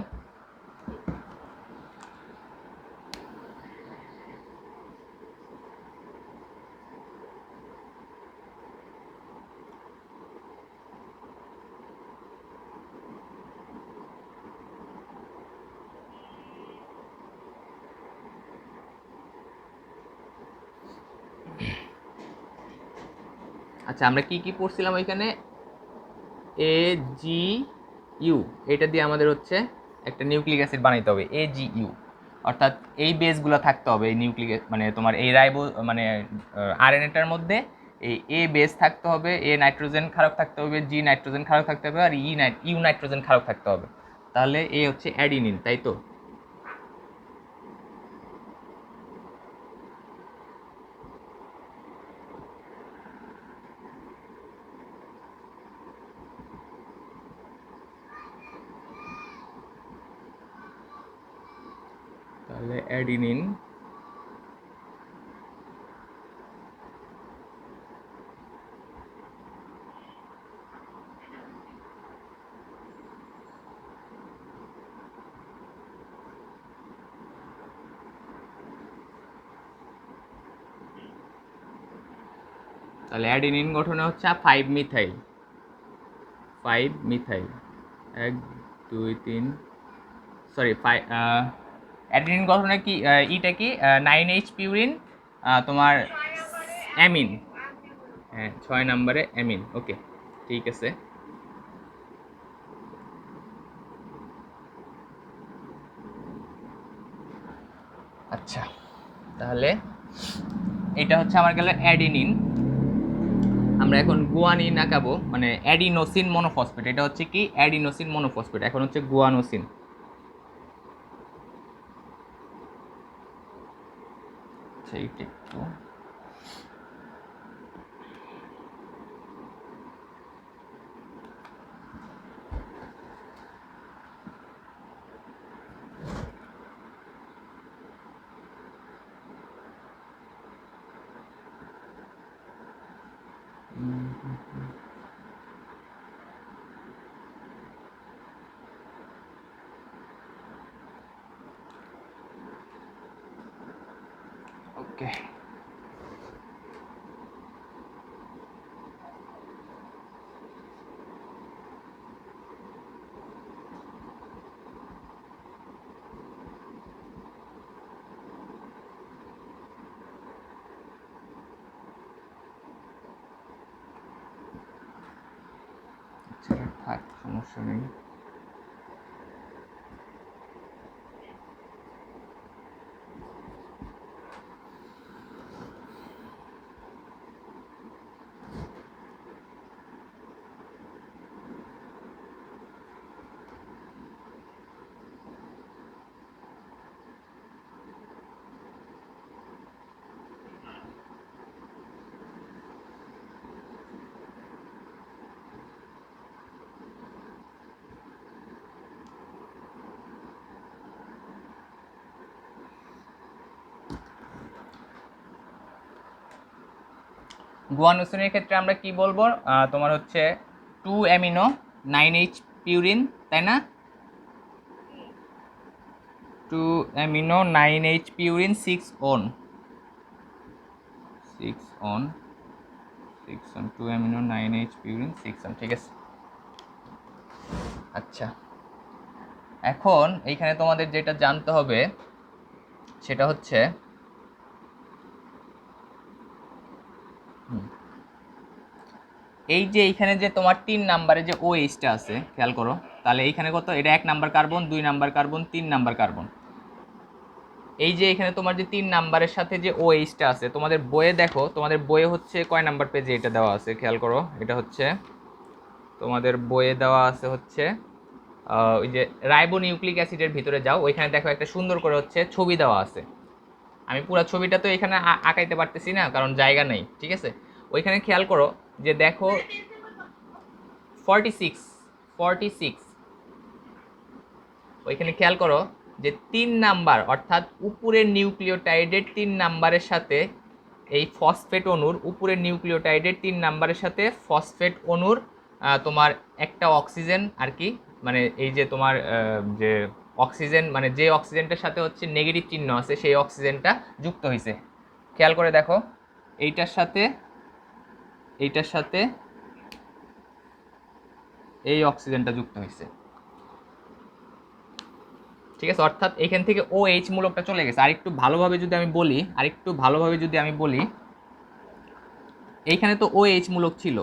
[SPEAKER 1] আচ্ছা, আমরা কি কি পড়ছিলাম ওইখানে? AgU, এটা দিয়ে আমাদের হচ্ছে একটা নিউক্লিক অ্যাসিড বানাইতে হবে, AgU। অর্থাৎ এই বেসগুলো থাকতে হবে এই নিউক্লিক, মানে তোমার এই মানে আরএনএটার মধ্যে এই এ বেস থাকতে হবে, এ নাইট্রোজেন ক্ষারক থাকতে হবে, জি নাইট্রোজেন ক্ষারক থাকতে হবে, আর ইউ নাইট্রোজেন ক্ষারক থাকতে হবে। তাহলে এ হচ্ছে অ্যাডিনিন, তাই তো? তাহলে অ্যাডিনিন, তাহলে অ্যাডিনিন গঠনে হচ্ছে 5 মিথাইল, 5 মিথাইল, 1 2 3, সরি 5, অ্যাডিনিন গঠনে কি ইটা কি 9H পিউরিন, তোমার অ্যামিন, হ্যাঁ 6 নম্বরে অ্যামিন। ওকে ঠিক আছে। আচ্ছা তাহলে এটা হচ্ছে আমার গেল অ্যাডিনিন। আমরা এখন গুয়ানিন আঁকাবো, মানে অ্যাডিনোসিন মনোফসফেট। এটা হচ্ছে কি অ্যাডিনোসিন মনোফসফেট, এখন হচ্ছে গুয়ানোসিন। আচ্ছা এইটা একটু ওকে। আচ্ছা থাক, সমস্যা নেই। গুয়ানোসিনের ক্ষেত্রে আমরা কি বলবো, তোমার হচ্ছে 2 অ্যামিনো 9H পিউরিন, তাই না? 2 amino 9H purine 6 on, 6 on, 6 on, 2 amino 9H purine 6 on, ঠিক আছে। আচ্ছা এখন এইখানে তোমাদের যেটা জানতে হবে সেটা হচ্ছে এই যে এইখানে যে তোমার 3 নাম্বারে যে OH-টা আছে, খেয়াল করো তাহলে এইখানে কত, এটা 1 number carbon, 2 number carbon, 3 number carbon. এই যে এখানে তোমার যে 3 নাম্বারের সাথে যে OH-টা আছে, তোমাদের বইয়ে দেখো, তোমাদের বইয়ে হচ্ছে কয় নাম্বার পেজে এটা দেওয়া আছে, খেয়াল করো। এটা হচ্ছে তোমাদের বইয়ে দেওয়া আছে হচ্ছে ওই যে রাইবো নিউক্লিক অ্যাসিডের ভিতরে যাও, ওইখানে দেখো একটা সুন্দর করে হচ্ছে ছবি দেওয়া আছে। আমি পুরো ছবিটা তো এখানে আঁকাইতে পারতেছি না, কারণ জায়গা নেই, ঠিক আছে। ওইখানে খেয়াল করো যে দেখো 46, 46, ওইখানে খেয়াল করো যে 3 নাম্বার অর্থাৎ উপরের নিউক্লিওটাইডের 3 নাম্বারের সাথে এই ফসফেট অণুর, উপরের নিউক্লিওটাইডের 3 নাম্বারের সাথে ফসফেট অণুর তোমার একটা অক্সিজেন আর কি, মানে এই যে তোমার যে অক্সিজেন, মানে যে অক্সিজেনটার সাথে হচ্ছে নেগেটিভ চিহ্ন আছে সেই অক্সিজেনটা যুক্ত হয়েছে। খেয়াল করে দেখো এইটার সাথে, এইটার সাথে এই অক্সিজেনটা যুক্ত হয়েছে, ঠিক আছে। অর্থাৎ এখান থেকে OH মূলকটা চলে গেছে। আরেকটু ভালোভাবে যদি আমি বলি, আরেকটু ভালোভাবে যদি আমি বলি, এইখানে তো OH মূলক ছিল,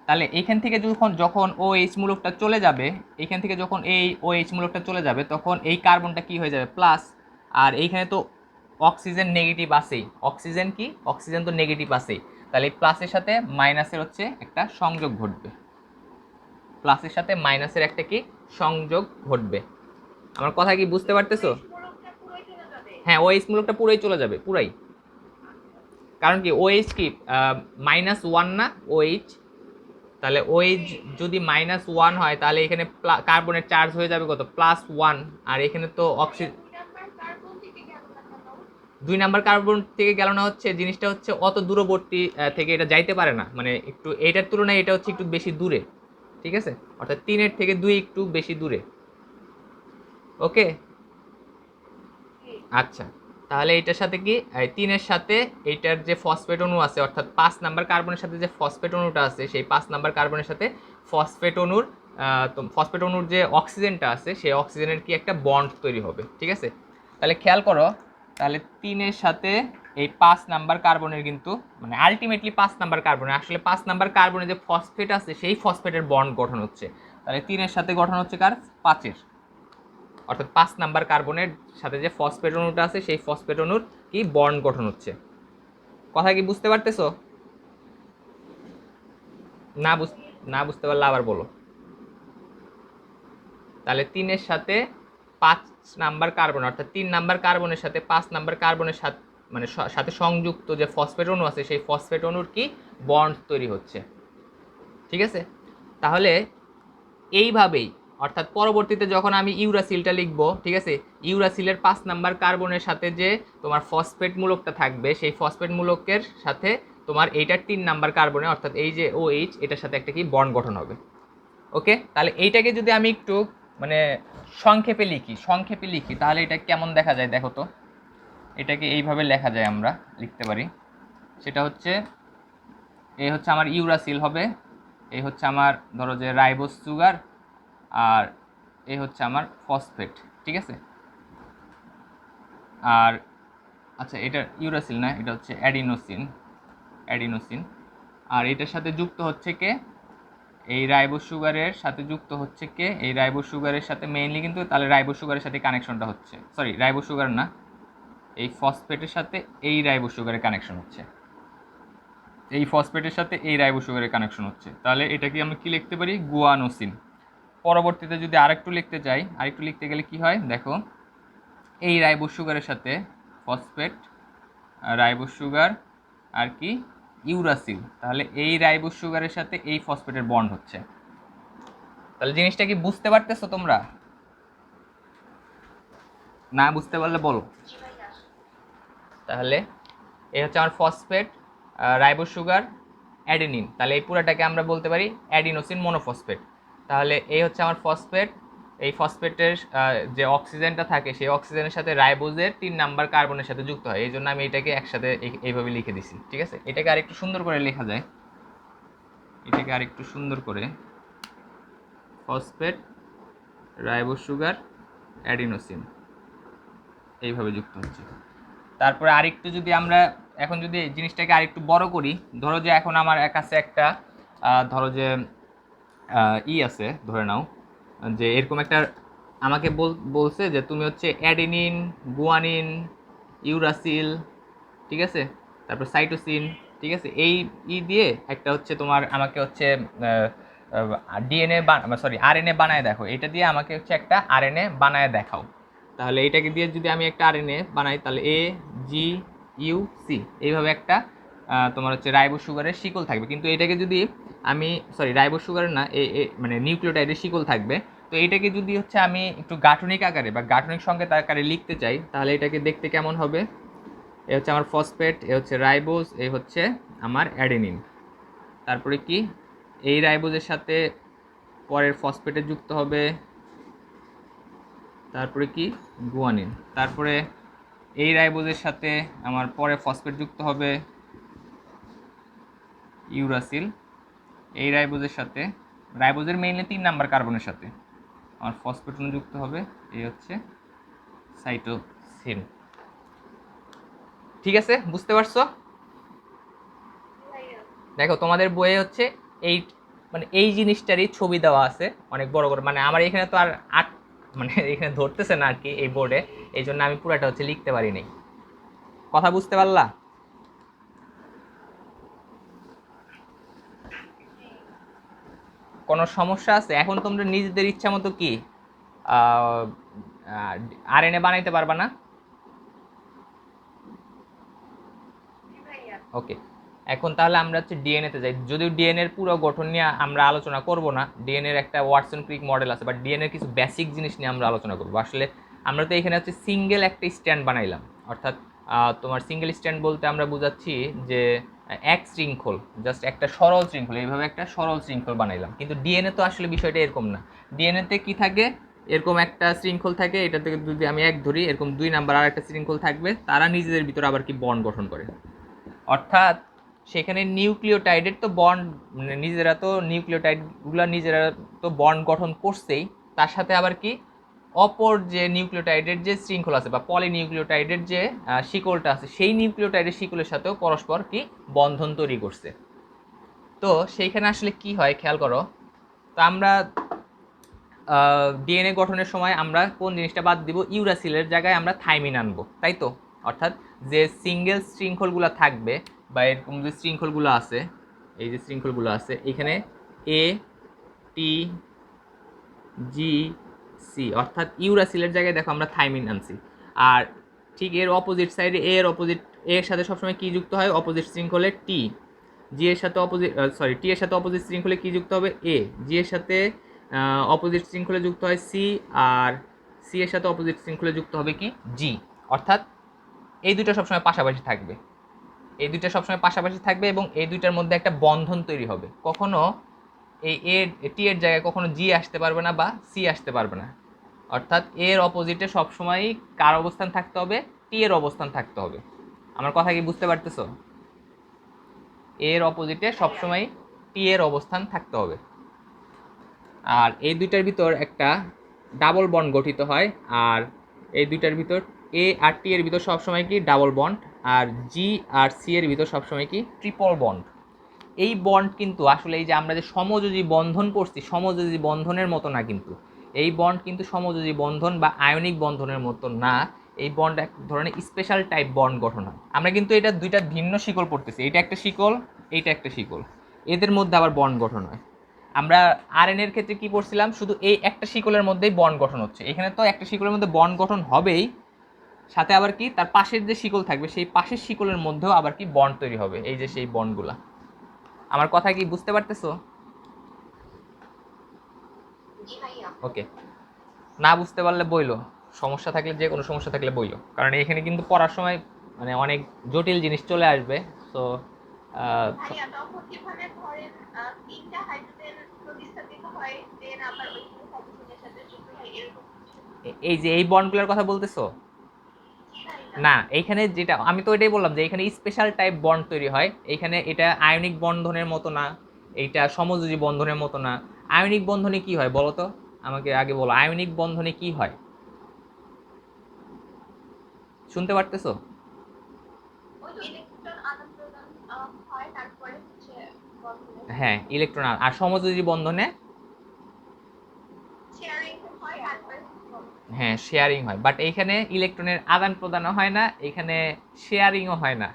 [SPEAKER 1] তাহলে এখান থেকে যখন যখন OH মূলকটা চলে যাবে, এইখান থেকে যখন এই OH মূলকটা চলে যাবে তখন এই কার্বনটা কি হয়ে যাবে, প্লাস। আর এইখানে তো অক্সিজেন নেগেটিভ আছেই, অক্সিজেন কি, অক্সিজেন তো নেগেটিভ আছেই, তাহলে এই প্লাসের সাথে মাইনাসের হচ্ছে একটা সংযোগ ঘটবে, প্লাসের সাথে মাইনাসের একটা কি সংযোগ ঘটবে। আমার কথা কি বুঝতে পারতেছো? হ্যাঁ OH মূলকটা পুরোই চলে যাবে, পুরাই। কারণ কি OH কি -1 না OH, তাহলে OH যদি -1 হয় তাহলে এখানে কার্বনের চার্জ হয়ে যাবে কত, +1, আর এখানে তো অক্সিজেন, 2 নাম্বার কার্বন থেকে গেল না, হচ্ছে জিনিসটা হচ্ছে অত দূরবর্তী থেকে এটা যাইতে পারে না, মানে একটু এইটার তুলনায় এটা হচ্ছে একটু বেশি দূরে, ঠিক আছে, অর্থাৎ 3-এর থেকে 2 একটু বেশি দূরে। ওকে, আচ্ছা, তাহলে এইটার সাথে কি 3-এর সাথে এইটার যে ফসফেট অণু আছে, অর্থাৎ 5 নাম্বার কার্বনের সাথে যে ফসফেট অণুটা আছে, সেই 5 নাম্বার কার্বনের সাথে ফসফেট অণুর ফসফেট অণুর যে অক্সিজেনটা আছে, সেই অক্সিজেনের কি একটা বন্ড তৈরি হবে, ঠিক আছে। তাহলে খেয়াল করো, তাহলে 3-এর সাথে এই 5 নাম্বার কার্বনের কিন্তু মানে আলটিমেটলি 5 নাম্বার কার্বনের, আসলে 5 নাম্বার কার্বনের যে ফসফেট আছে সেই ফসফেটের বন্ড গঠন হচ্ছে। তাহলে 3-এর সাথে গঠন হচ্ছে কার? 5-এর, অর্থাৎ 5 নাম্বার কার্বনের সাথে যে ফসফেট অণুটা আছে সেই ফসফেট অণুর কি বন্ড গঠন হচ্ছে। কথা কি বুঝতে পারতেছো? না না বুঝতে পারলে আবার বলো। তাহলে 3-এর সাথে 5 নাম্বার কার্বন, অর্থাৎ 3 নাম্বার কার্বনের সাথে 5 নাম্বার কার্বনের সাথে মানে সাথে সংযুক্ত যে ফসফেট অণু আছে সেই ফসফেট অণুর কি বন্ড তৈরি হচ্ছে, ঠিক আছে। তাহলে এইভাবেই, অর্থাৎ পরবর্তীতে যখন আমি ইউরাসিলটা লিখব, ঠিক আছে, ইউরাসিলের 5 নাম্বার কার্বনের সাথে যে তোমার ফসফেট মূলকটা থাকবে সেই ফসফেট মূলকের সাথে তোমার এইটার 3 নাম্বার কার্বনে, অর্থাৎ এই যে OH, এটার সাথে একটা কি বন্ড গঠন হবে। ওকে, তাহলে এইটাকে যদি আমি একটু মানে সংক্ষেপে লিখি তাহলে এটা কেমন দেখা যায় দেখো তো। এটাকে এইভাবে লেখা যায়, আমরা লিখতে পারি, সেটা হচ্ছে এই হচ্ছে আমার ইউরাসিল হবে, এই হচ্ছে আমার ধরো যে রাইবোজ সুগার, আর এই হচ্ছে আমার ফসফেট, ঠিক আছে। আর আচ্ছা, এটা ইউরাসিল না, এটা হচ্ছে অ্যাডিনোসিন। আর এটার সাথে যুক্ত হচ্ছে কে? এই রাইবোজ সুগারের সাথে যুক্ত হচ্ছে কে? এই রাইবোজ সুগারের সাথে মেইনলি কিন্তু তাহলে রাইবোজ সুগারের সাথে কানেকশনটা হচ্ছে, সরি রাইবোজ সুগার না, এই ফসফেটের সাথে এই রাইবোজ সুগারের কানেকশন হচ্ছে, এই ফসফেটের সাথে এই রাইবোজ সুগারের কানেকশন হচ্ছে। তাহলে এটাকে আমি কি লিখতে পারি? গুয়ানোসিন। পরবর্তীতে যদি আরেকটু লিখতে চাই, আরেকটু লিখতে গেলে কি হয় দেখো, এই রাইবোজ সুগারের সাথে ফসফেট, রাইবোজ সুগার, আর কি ইউরাসিল, তাহলে এই রাইবোজ সুগারের সাথে এই ফসফেটের বন্ড হচ্ছে। তাহলে জিনিসটা কি বুঝতে পারতেছো তোমরা? না বুঝতে পারলে বলো। তাহলে এই হচ্ছে আমার ফসফেট, রাইবোজ সুগার, অ্যাডেনিন, তাহলে এই পুরাটাকে আমরা বলতে পারি অ্যাডিনোসিন মনোফসফেট। তাহলে এই হচ্ছে আমার ফসফেট, এই ফসফেটের যে অক্সিজেনটা থাকে সেই অক্সিজেনের সাথে রাইবোজের 3 নাম্বার কার্বনের সাথে যুক্ত হয়, এই জন্য আমি এটাকে একসাথে এইভাবে লিখে দিছি, ঠিক আছে। এটাকে আরেকটু সুন্দর করে লেখা যায়, এটাকে আরেকটু সুন্দর করে ফসফেট, রাইবোজ সুগার, অ্যাডিনোসিন এইভাবে যুক্ত হচ্ছে। তারপরে আরেকটু যদি আমরা এখন যদি জিনিসটাকে আরেকটু বড় করি, ধরো যে এখন আমার কাছে একটা ধরো যে আছে, ধরে নাও যে এরকম একটা আমাকে বলছে যে তুমি হচ্ছে অ্যাডেনিন, গুয়ানিন, ইউরাসিল, ঠিক আছে, তারপর সাইটোসিন, ঠিক আছে, এই দিয়ে একটা হচ্ছে তোমার আমাকে হচ্ছে ডিএনএ সরি আরএনএ বানায় দেখো, এটা দিয়ে আমাকে হচ্ছে একটা আরএনএ বানায় দেখাও। তাহলে এটাকে দিয়ে যদি আমি একটা আরএনএ বানাই তাহলে AGUC এইভাবে একটা তোমার হচ্ছে রাইবোজ সুগারের শিকল থাকবে, কিন্তু এটাকে যদি আমি সরি রাইবোজ সুগারের না, মানে নিউক্লিওটাইডের শিকল থাকবে। তো এটাকে যদি হচ্ছে আমি একটু গাঠনিক আকারে বা গাঠনিক সংকেত আকারে লিখতে চাই তাহলে এটাকে দেখতে কেমন হবে? এ হচ্ছে আমার ফসফেট, এ হচ্ছে রাইবোজ, এ হচ্ছে আমার অ্যাডেনিন। তারপরে কি এই রাইবোজের সাথে পরের ফসফেটে যুক্ত হবে, তারপরে কি গুয়ানিন, তারপরে এই রাইবোজের সাথে আমার পরে ফসফেট যুক্ত হবে ইউরাসিল, এই রাইবোজের সাথে রাইবোজের মেইনলি 3 নাম্বার কার্বনের সাথে আমার ফসফেট যুক্ত হবে, এই হচ্ছে সাইটোসিন। ঠিক আছে, বুঝতে পারছো? দেখো তোমাদের বইয়ে হচ্ছে এই মানে এই জিনিসটারই ছবি দেওয়া আছে অনেক বড় করে, মানে আমার এখানে তো আর মানে এখানে ধরতেছে না আর কি এই বোর্ডে, এই জন্য আমি পুরাটা হচ্ছে লিখতে পারি নাই। কথা বুঝতে পারলা? কোনো সমস্যা আছে? এখন তোমরা নিজেদের ইচ্ছা মতো কি আরএনএ বানাইতে পারবা না? ওকে, এখন তাহলে আমরা হচ্ছে ডিএনএতে যাই। যদিও ডিএনএর পুরো গঠন নিয়ে আমরা আলোচনা করব না, ডিএনএর একটা ওয়াটসন ক্রিক মডেল আছে, বাট ডিএনএর কিছু বেসিক জিনিস নিয়ে আমরা আলোচনা করব। আসলে আমরা তো এখানে হচ্ছে সিঙ্গেল একটা স্ট্যান্ড বানাইলাম, অর্থাৎ তোমার সিঙ্গেল স্ট্র্যান্ড বলতে আমরা বুঝাচ্ছি যে এক শৃঙ্খল, জাস্ট একটা সরল শৃঙ্খল, এইভাবে একটা সরল শৃঙ্খল বানাইলাম। কিন্তু ডিএনএ তো আসলে বিষয়টা এরকম না। ডিএনএতে কি থাকে, এরকম একটা শৃঙ্খল থাকে, এটা থেকে যদি আমি এক ধরি, এরকম 2 নাম্বার আর একটা শৃঙ্খল থাকবে, তারা নিজেদের ভিতরে আবার কি বন্ড গঠন করে। অর্থাৎ সেখানে নিউক্লিওটাইডের তো বন্ড, মানে নিজেরা তো নিউক্লিওটাইডগুলো নিজেরা তো বন্ড গঠন করছেই, তার সাথে আবার কি অপর যে নিউক্লিওটাইডের যে শৃঙ্খল আছে বা পলিনিউক্লিওটাইডের যে শিকলটা আছে, সেই নিউক্লিওটাইডের শিকলের সাথেও পরস্পর কি বন্ধন তৈরি করছে। তো সেইখানে আসলে কি হয় খেয়াল করো, তো আমরা ডিএনএ গঠনের সময় আমরা কোন জিনিসটা বাদ দিব, ইউরাসিলের জায়গায় আমরা থাইমিন আনবো, তাই তো। অর্থাৎ যে সিঙ্গেল শৃঙ্খলগুলো থাকবে বা এরকম যে শৃঙ্খলগুলো আছে, এই যে শৃঙ্খলগুলো আছে এখানে এ টি জি সি, অর্থাৎ ইউরাসিলের জায়গায় দেখো আমরা থাইমিন আনছি। আর ঠিক এর অপোজিট সাইডে এর অপোজিট, এর সাথে সবসময় কি যুক্ত হয় অপোজিট শৃঙ্খলে টি, জি এর সাথে অপোজিট টি এর সাথে অপোজিট শৃঙ্খলে কি যুক্ত হবে এ, জি এর সাথে অপোজিট শৃঙ্খলে যুক্ত হয় সি, আর সি এর সাথে অপোজিট শৃঙ্খলে যুক্ত হবে কি জি। অর্থাৎ এই দুটো সবসময় পাশাপাশি থাকবে, এই দুইটা সবসময় পাশাপাশি থাকবে এবং এই দুইটার মধ্যে একটা বন্ধন তৈরি হবে। কখনো এই টি এর জায়গায় কখনো জি আসতে পারবে না বা সি আসতে পারবে না। অর্থাৎ এর অপোজিটে সবসময় কার অবস্থান থাকতে হবে, টি এর অবস্থান থাকতে হবে। আমার কথা কি বুঝতে পারতেছো? এর অপোজিটে সবসময় টি এর অবস্থান থাকতে হবে। আর এই দুইটার ভিতর একটা ডাবল বন্ড গঠিত হয়, আর এই দুইটার ভিতর এ আর টি এর ভিতর সবসময় কি ডাবল বন্ড, আর জি আর সি এর ভিতর সবসময় কি ট্রিপল বন্ড। এই বন্ড কিন্তু আসলে এই যে আমরা যে সমযোজী বন্ধন করছি, সমযোজী বন্ধনের মতো না, কিন্তু এই বন্ড কিন্তু সমযোজী বন্ধন বা আয়নিক বন্ধনের মতো না। এই বন্ড এক ধরনের স্পেশাল টাইপ বন্ড গঠন হয়। আমরা কিন্তু এটা দুইটা ভিন্ন শিকল পড়তেছি, এটা একটা শিকল, এইটা একটা শিকল, এদের মধ্যে আবার বন্ড গঠন হয়। আমরা আরএনএর ক্ষেত্রে কি পড়ছিলাম, শুধু এই একটা শিকলের মধ্যেই বন্ড গঠন হচ্ছে, এখানে তো একটা শিকলের মধ্যে বন্ড গঠন হবেই, সাথে আবার কি তার পাশের যে শিকল থাকবে সেই পাশের শিকলের মধ্যেও আবার কি বন্ড তৈরি হবে, এই যে সেই বন্ডগুলা। আমার কথা কি বুঝতে পারতেছো? ওকে, না বুঝতে পারলে বইলো, সমস্যা থাকলে, যে কোনো সমস্যা থাকলে বইলো, কারণ এখানে কিন্তু পড়ার সময় মানে অনেক জটিল জিনিস চলে আসবে। তো এই যে এই বন্ডগুলোর কথা বলতেছো না, এইখানে যেটা আমি তো এটাই বললাম যে এখানে স্পেশাল টাইপ বন্ড তৈরি হয়। এইখানে এটা আয়নিক বন্ধনের মতো না, এইটা সমযোজী বন্ধনের মতো না। আয়নিক বন্ধনে কি হয় বলো তো, আমাকে আগে বলো, আয়নিক বন্ধনে কি হয়, শুনতে পারতেছো? হ্যাঁ, ইলেকট্রন, আর সমযোজী বন্ধনে হ্যাঁ শেয়ারিং হয়, বাট এইখানে ইলেকট্রনের আদান প্রদানও হয় না, এখানে শেয়ারিংও হয় না।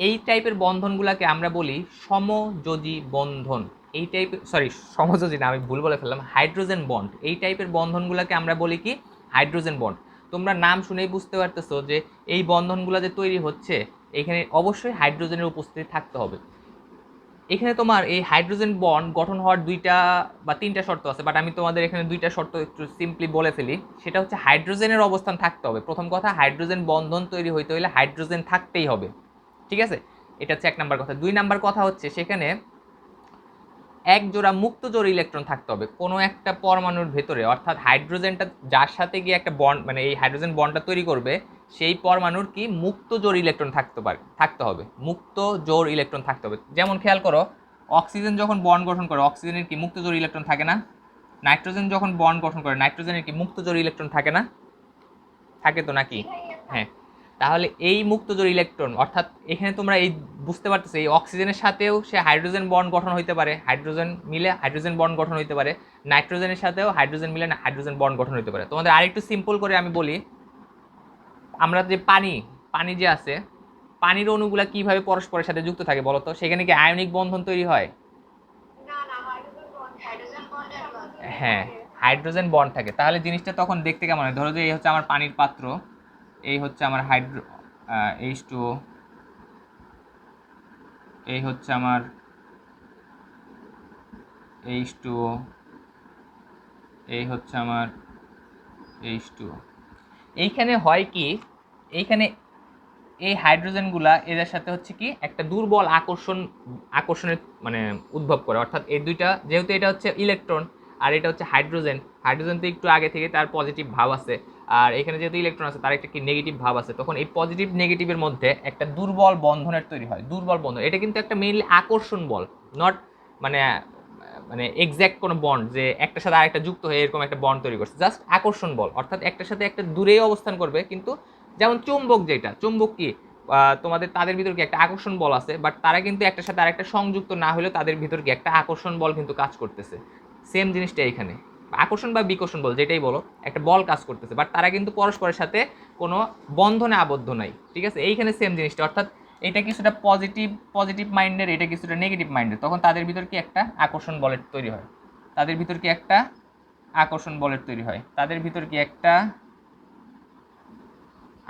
[SPEAKER 1] এই টাইপের বন্ধনগুলোকে আমরা বলি সমযোজী বন্ধন। এই টাইপের, সরি সমযোজী না, আমি ভুল বলে ফেললাম, হাইড্রোজেন বন্ড। এই টাইপের বন্ধনগুলোকে আমরা বলি কি হাইড্রোজেন বন্ড। তোমরা নাম শুনেই বুঝতে পারতেছো যে এই বন্ধনগুলো যে তৈরি হচ্ছে, এখানে অবশ্যই হাইড্রোজেনের উপস্থিতি থাকতে হবে। এখানে তোমার এই হাইড্রোজেন বন্ড গঠন হওয়ার 2টা বা 3টা শর্ত আছে, বাট আমি তোমাদের এখানে 2টা শর্ত একটু সিম্পলি বলে ফেলি। সেটা হচ্ছে হাইড্রোজেনের অবস্থান থাকতে হবে। প্রথম কথা, হাইড্রোজেন বন্ধন তৈরি হইতে হলে হাইড্রোজেন থাকতেই হবে, ঠিক আছে? এটা হচ্ছে 1 নাম্বার কথা। 2 নাম্বার কথা হচ্ছে সেখানে এক জোড়া মুক্ত জোড় ইলেকট্রন থাকতে হবে কোনো একটা পরমাণুর ভেতরে। অর্থাৎ হাইড্রোজেনটা যার সাথে গিয়ে একটা বন্ড, মানে এই হাইড্রোজেন বন্ডটা তৈরি করবে, সেই পরমাণুর কি মুক্ত জোড় ইলেকট্রন থাকতে হবে, মুক্ত জোড় ইলেকট্রন থাকতে হবে। যেমন খেয়াল করো, অক্সিজেন যখন বন্ড গঠন করে, অক্সিজেনের কি মুক্ত জোড় ইলেকট্রন থাকে না? নাইট্রোজেন যখন বন্ড গঠন করে, নাইট্রোজেনের কি মুক্ত জোড় ইলেকট্রন থাকে না? থাকে তো নাকি? হ্যাঁ, তাহলে এই মুক্তজোড় ইলেকট্রন, অর্থাৎ এখানে তোমরা এই বুঝতে পারতেছো এই অক্সিজেনের সাথেও সে হাইড্রোজেন বন্ড গঠন হইতে পারে, হাইড্রোজেন মিলে হাইড্রোজেন বন্ড গঠন হইতে পারে, নাইট্রোজেনের সাথেও হাইড্রোজেন মিলে হাইড্রোজেন বন্ড গঠন হইতে পারে। তোমাদের আরেকটু সিম্পল করে আমি বলি, আমরা যে পানি, পানি যে আছে, পানির অণুগুলা কিভাবে পরস্পরের সাথে যুক্ত থাকে বলো তো? সেখানে কি আয়নিক বন্ধন তৈরি হয়? হ্যাঁ, হাইড্রোজেন বন্ড থাকে। তাহলে জিনিসটা তখন দেখতে কেমন হয়? ধরো যে এই হচ্ছে আমার পানির পাত্র, এই হচ্ছে আমার H2O, এই হচ্ছে আমার H2O, এই হচ্ছে আমার H2O। এইখানে হয় কি, এইখানে এই হাইড্রোজেনগুলা এদের সাথে হচ্ছে কি একটা দুর্বল আকর্ষণের মানে উদ্ভব করে, অর্থাৎ এই দুইটা যেহেতু এটা হচ্ছে ইলেকট্রন আর এটা হচ্ছে হাইড্রোজেন, হাইড্রোজেন তো একটু আগে থেকে তার পজিটিভ ভাব আছে, আর এখানে যেহেতু ইলেকট্রন আছে তার একটা কি নেগেটিভ ভাব আছে, তখন এই পজিটিভ নেগেটিভের মধ্যে একটা দুর্বল বন্ধনের তৈরি হয়। দুর্বল বন্ধন এটা কিন্তু একটা মেইনলি আকর্ষণ বল, নট মানে মানে এক্স্যাক্ট কোনো বন্ড যে একটার সাথে আরেকটা যুক্ত হয়ে এরকম একটা বন্ড তৈরি করছে, জাস্ট আকর্ষণ বল, অর্থাৎ একটার সাথে একটা দূরেই অবস্থান করবে, কিন্তু যেমন চুম্বক, যেটা চুম্বক কি তোমাদের তাদের ভিতর কি একটা আকর্ষণ বল আছে, বাট তারা কিন্তু একটার সাথে আরেকটা সংযুক্ত না হলেও তাদের ভিতর কি একটা আকর্ষণ বল কিন্তু কাজ করতেছে। সেম জিনিসটা এখানে আকর্ষণ বা বিকর্ষণ বল যেটাই বলো, একটা বল কাজ করতেছে, বাট তারা কিন্তু পরস্পরের সাথে কোনো বন্ধনে আবদ্ধ নাই, ঠিক আছে? এইখানে সেম জিনিসটা, অর্থাৎ এটা কিছুটা পজিটিভ মাইন্ডের, এটা কিছুটা নেগেটিভ মাইন্ডের, তখন তাদের ভিতর কি একটা আকর্ষণ বলের তৈরি হয়, তাদের ভিতর কি একটা আকর্ষণ বলের তৈরি হয়, তাদের ভিতর কি একটা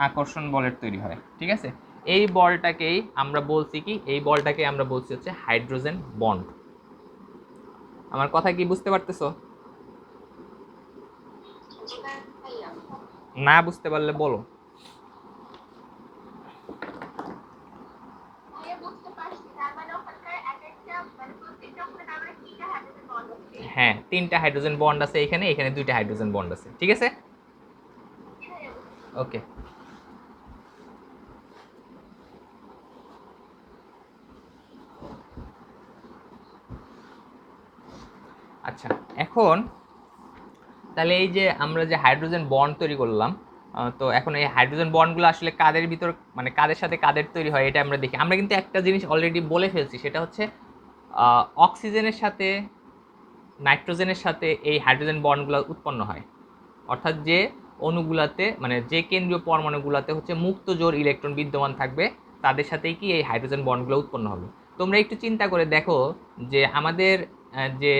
[SPEAKER 1] আকর্ষণ বলের তৈরি হয়, ঠিক আছে? এই বলটাকেই আমরা বলছি কি, এই বলটাকে আমরা বলছি হচ্ছে হাইড্রোজেন বন্ড। আমার কথা কি বুঝতে পারতেছো? না বুঝতে পারলে বলো। হ্যাঁ, 3টা হাইড্রোজেন বন্ড আছে এখানে, এখানে 2টা হাইড্রোজেন বন্ড আছে, ঠিক আছে? ওকে। আচ্ছা, এখন তাহলে এই যে আমরা যে হাইড্রোজেন বন্ড তৈরি করলাম, তো এখন এই হাইড্রোজেন বন্ডগুলো আসলে কাদের ভিতর মানে কাদের সাথে কাদের তৈরি হয় এটা আমরা দেখি। আমরা কিন্তু একটা জিনিস অলরেডি বলে ফেলছি, সেটা হচ্ছে অক্সিজেনের সাথে নাইট্রোজেনের সাথে এই হাইড্রোজেন বন্ডগুলো উৎপন্ন হয়, অর্থাৎ যে অণুগুলাতে মানে যে কেন্দ্রীয় পরমাণুগুলাতে হচ্ছে মুক্ত জোড় ইলেকট্রন বিদ্যমান থাকবে তাদের সাথেই কি এই হাইড্রোজেন বন্ডগুলো উৎপন্ন হবে। তোমরা একটু চিন্তা করে দেখো যে আমাদের যে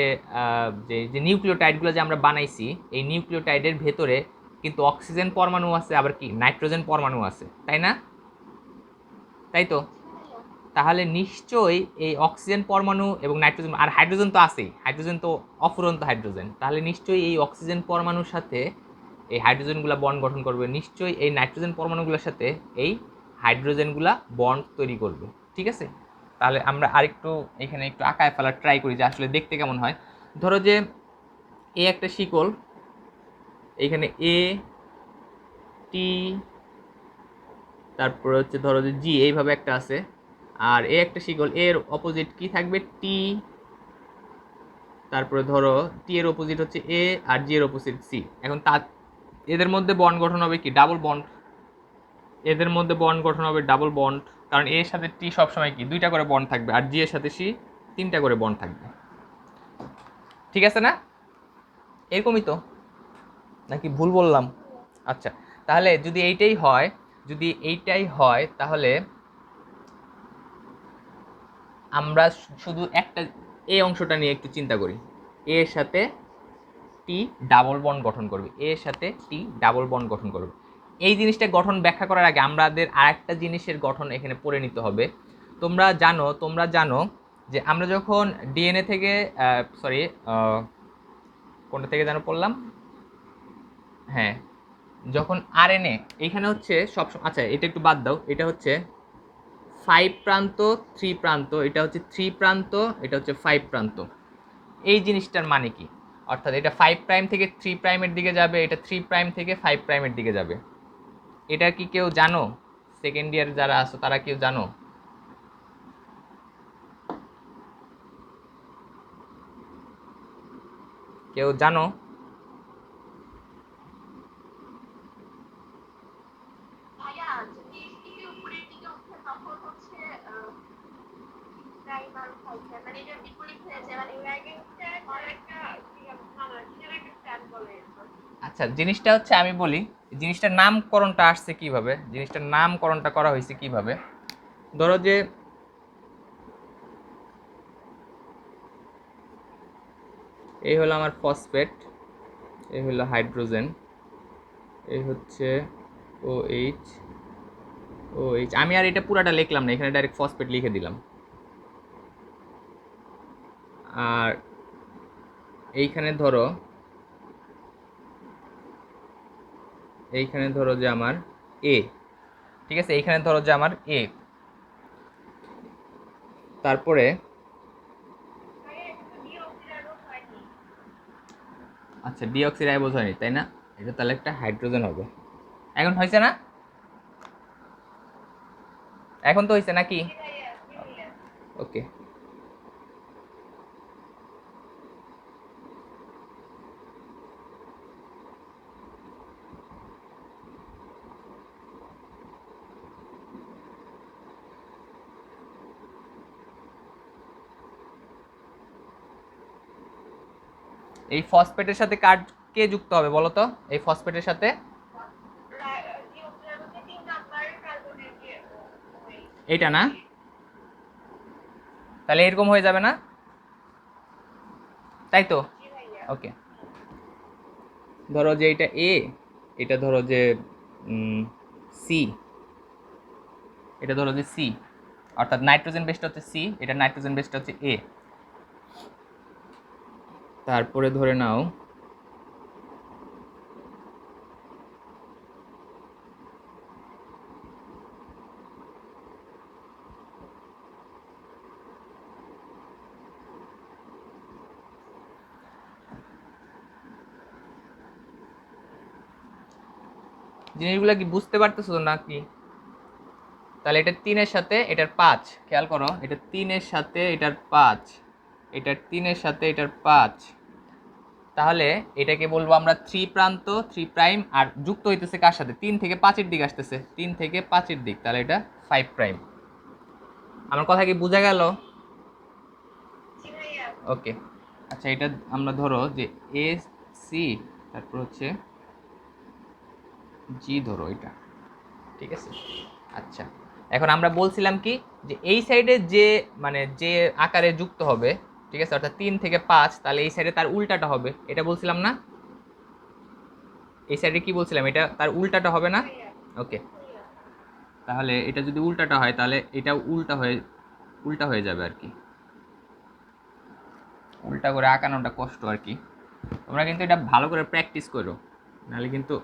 [SPEAKER 1] যে যে নিউক্লিওটাইডগুলো যে আমরা বানাইছি, এই নিউক্লিওটাইডের ভেতরে কিন্তু অক্সিজেন পরমাণু আছে, আবার কি নাইট্রোজেন পরমাণু আছে, তাই না? তাই তো। তাহলে নিশ্চয়ই এই অক্সিজেন পরমাণু এবং নাইট্রোজেন আর হাইড্রোজেন তো আছেই, হাইড্রোজেন তো অফুরন্ত হাইড্রোজেন, তাহলে নিশ্চয়ই এই অক্সিজেন পরমাণুর সাথে এই হাইড্রোজেনগুলো বন্ড গঠন করবে, নিশ্চয়ই এই নাইট্রোজেন পরমাণুগুলোর সাথে এই হাইড্রোজেনগুলা বন্ড তৈরি করবে, ঠিক আছে? তাহলে আমরা আরেকটু এখানে একটু আঁকায় ফেলার ট্রাই করি যে আসলে দেখতে কেমন হয়। ধরো যে এ একটা শিকল, এখানে এ টি, তারপরে হচ্ছে ধরো যে জি এইভাবে একটা আছে, আর এ একটা শিকল, এর অপোজিট কি থাকবে টি, তারপরে ধরো টি এর অপোজিট হচ্ছে এ আর জি এর অপোজিট সি। এখন তা এদের মধ্যে বন্ড গঠন হবে কি ডাবল বন্ড, এদের মধ্যে বন্ড গঠন হবে ডাবল বন্ড, কারণ এর সাথে টি সবসময় কি 2টা করে বন্ড থাকবে, আর জি এর সাথে সি 3টা করে বন্ড থাকবে, ঠিক আছে না? এরকমই তো, নাকি ভুল বললাম? আচ্ছা, তাহলে যদি এইটাই হয় তাহলে আমরা শুধু একটা এই অংশটা নিয়ে একটু চিন্তা করি, এর সাথে টি ডাবল বন্ড গঠন করবে, এর সাথে টি ডাবল বন্ড গঠন করবে। এই জিনিসটা গঠন ব্যাখ্যা করার আগে আমাদের আরেকটা জিনিসের গঠন এখানে পড়ে নিতে হবে। তোমরা জানো যে আমরা যখন ডিএনএ থেকে সরি কোনটা থেকে যেন পড়লাম, হ্যাঁ, যখন আরএনএ এইখানে হচ্ছে সব, আচ্ছা এটা একটু বাদ দাও, এটা হচ্ছে 5 প্রান্ত 3 প্রান্ত, এটা হচ্ছে 3 প্রান্ত, এটা হচ্ছে 5 প্রান্ত। এই জিনিসটার মানে কি? অর্থাৎ এটা 5 প্রাইম থেকে 3 প্রাইমের দিকে যাবে, এটা 3 প্রাইম থেকে 5 প্রাইমের দিকে যাবে। এটা কি কেউ জানো? সেকেন্ড ইয়ার যারা আছো তারা কেউ জানো? কেউ জানো? আচ্ছা, জিনিসটা হচ্ছে আমি বলি জিনিসটার নামকরণটা আসছে কিভাবে, জিনিসটার নামকরণটা করা হয়েছে কিভাবে। ধরো যে এই হলো আমার ফসফেট, এই হলো হাইড্রোজেন, এই হচ্ছে ও এইচ, ও এইচ, আমি আর এটা পুরাটা লিখলাম না, এখানে ডাইরেক্ট ফসফেট লিখে দিলাম। আর এইখানে ধরো যে আমার এ, ঠিক আছে, এইখানে ধরো যে আমার এ, তারপরে আচ্ছা ডিঅক্সিরাইবোজ হয়নি তাই না, এটা তাহলে একটা হাইড্রোজেন হবে। এখন হয়েছে না, এখন তো হয়েছে নাকি? ওকে, এই ফসফেটের সাথে কার কে যুক্ত হবে বলো তো, এই ফসফেটের সাথে এইটা না, তাহলে এরকম হয়ে যাবে না, তাই তো? ওকে, ধরো যে এটা এ, এটা ধরো যে সি, এটা ধরো যে সি, অর্থাৎ নাইট্রোজেন বেসটা হচ্ছে সি, এটা নাইট্রোজেন বেসটা হচ্ছে এ। তারপরে ধরে নাও জিনিসগুলো কি বুঝতে পারতেছো নাকি? তাহলে এটা 3-এর সাথে এটার 5, খেয়াল করো, এটা 3-এর সাথে এটার 5, এটার 3-এর সাথে এটার 5, তাহলে এটাকে বলবো আমরা 3 প্রান্ত 3 প্রাইম, আর যুক্ত হইতেছে কার সাথে, 3 থেকে 5-এর দিক আসতেছে, 3 থেকে 5-এর দিক, তাহলে এটা 5 প্রাইম। আমার কথা কি বোঝা গেল? ওকে, আচ্ছা এটা আমরা ধরো যে এ সি, তারপর হচ্ছে জি, ধরো এটা, ঠিক আছে। আচ্ছা, এখন আমরা বলছিলাম কি, যে এই সাইডে যে মানে যে আকারে যুক্ত হবে, ঠিক আছে, অর্থাৎ 3 থেকে 5, তাহলে এই সাইডে তার উল্টাটা হবে, এটা বলছিলাম না? এই সাইডে কি বলছিলাম, এটা তার উল্টাটা হবে না? ওকে, তাহলে এটা যদি উল্টাটা হয় তাহলে এটা উল্টা হয়ে যাবে আর কি, উল্টা করে আঁকানোটা কষ্ট আর কি। তোমরা কিন্তু এটা ভালো করে প্র্যাকটিস করো, নাহলে কিন্তু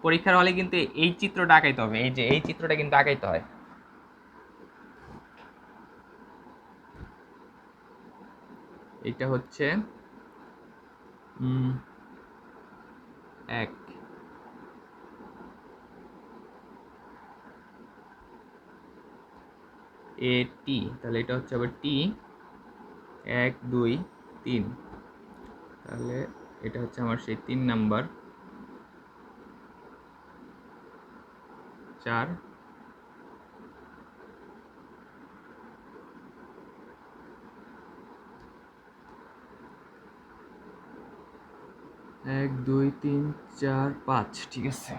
[SPEAKER 1] পরীক্ষার হলে কিন্তু এই চিত্রটা আঁকাইতে হবে, এই যে এই চিত্রটা কিন্তু আঁকাইতে হয়। এটা হচ্ছে 1, এ টি, তাহলে এটা হচ্ছে আবার টি 1 2 3, তাহলে এটা হচ্ছে আমার সেই 3 নাম্বার 4, 1 2 3 4 5, ঠিক আছে।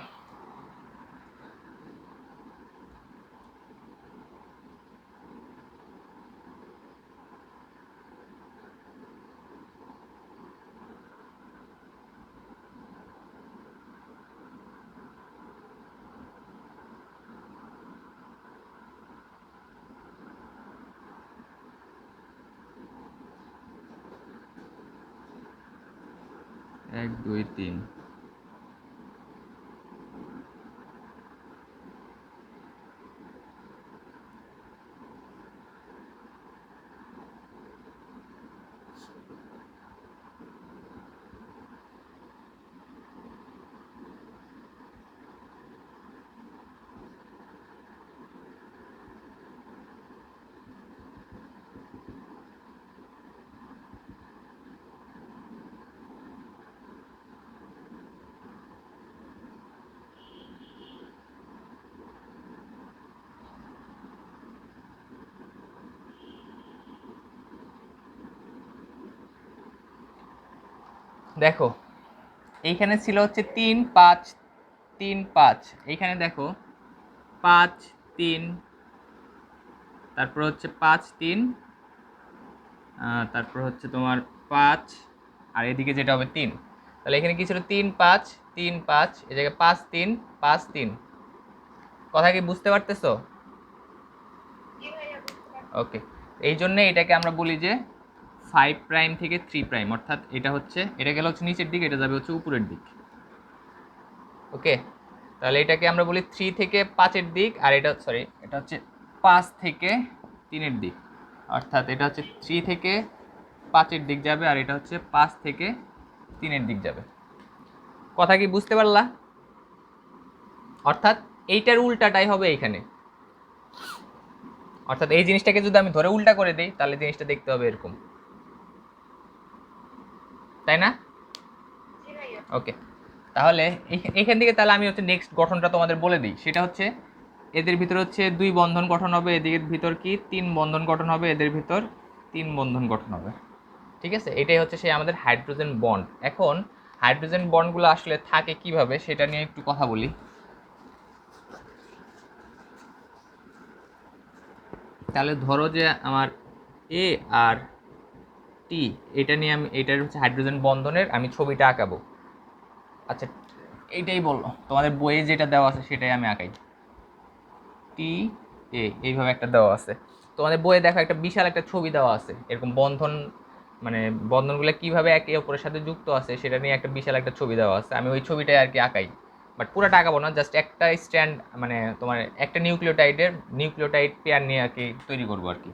[SPEAKER 1] এক দুই তিন, দেখো এইখানে ছিল হচ্ছে 3 5 3 5, এইখানে দেখো 5 3, তারপর হচ্ছে 5 3, তারপর হচ্ছে তোমার 5, আর এদিকে যেটা হবে 3, তাহলে এখানে কি ছিল 3 5 3 5, এই জায়গায় 5 3 5 3, কথা কি বুঝতে পারতেছো? ওকে, এই জন্য এটাকে আমরা বলি যে 5 প্রাইম থেকে 3 প্রাইম, অর্থাৎ এটা গেল হচ্ছে নিচের দিক, এটা যাবে হচ্ছে উপরের দিক। ওকে, তাহলে এটাকে আমরা বলি 3 থেকে 5-এর দিক, আর এটা সরি এটা হচ্ছে 5 থেকে 3-এর দিক, অর্থাৎ এটা হচ্ছে 3 থেকে 5-এর দিক যাবে, আর এটা হচ্ছে 5 থেকে 3-এর দিক যাবে। কথা কি বুঝতে পারলা? অর্থাৎ এইটার উল্টাটাই হবে এইখানে, অর্থাৎ এই জিনিসটাকে যদি আমি ধরে উল্টা করে দিই তাহলে জিনিসটা দেখতে হবে এরকম, তাই না? ওকে, তাহলে এইখান থেকে তাহলে আমি হচ্ছে নেক্সট গঠনটা তোমাদের বলে দিই। সেটা হচ্ছে এদের ভিতর হচ্ছে 2 বন্ধন গঠন হবে, এদিকের ভিতর কি 3 বন্ধন গঠন হবে, এদের ভিতর 3 বন্ধন গঠন হবে। ঠিক আছে, এটাই হচ্ছে সেই আমাদের হাইড্রোজেন বন্ড। এখন হাইড্রোজেন বন্ডগুলো আসলে থাকে কিভাবে সেটা নিয়ে একটু কথা বলি। তাহলে ধরো যে আমার এ আর টি, এটা নিয়ে আমি এটার হচ্ছে হাইড্রোজেন বন্ধনের আমি ছবিটা আঁকাবো। আচ্ছা, এইটাই বললো তোমাদের বইয়ে যেটা দেওয়া আছে সেটাই আমি আঁকাই। টি এ এইভাবে একটা দেওয়া আছে, তোমাদের বইয়ে দেখো একটা বিশাল একটা ছবি দেওয়া আছে, এরকম বন্ধন মানে বন্ধনগুলো কিভাবে একে অপরের সাথে যুক্ত আছে সেটা নিয়ে একটা বিশাল একটা ছবি দেওয়া আছে। আমি ওই ছবিটাই আর কি আঁকাই, বাট পুরোটা আঁকাবো না, জাস্ট একটা স্ট্যান্ড মানে তোমার একটা নিউক্লিওটাইড পেয়ার নিয়ে আর কি তৈরি করবো আর কি।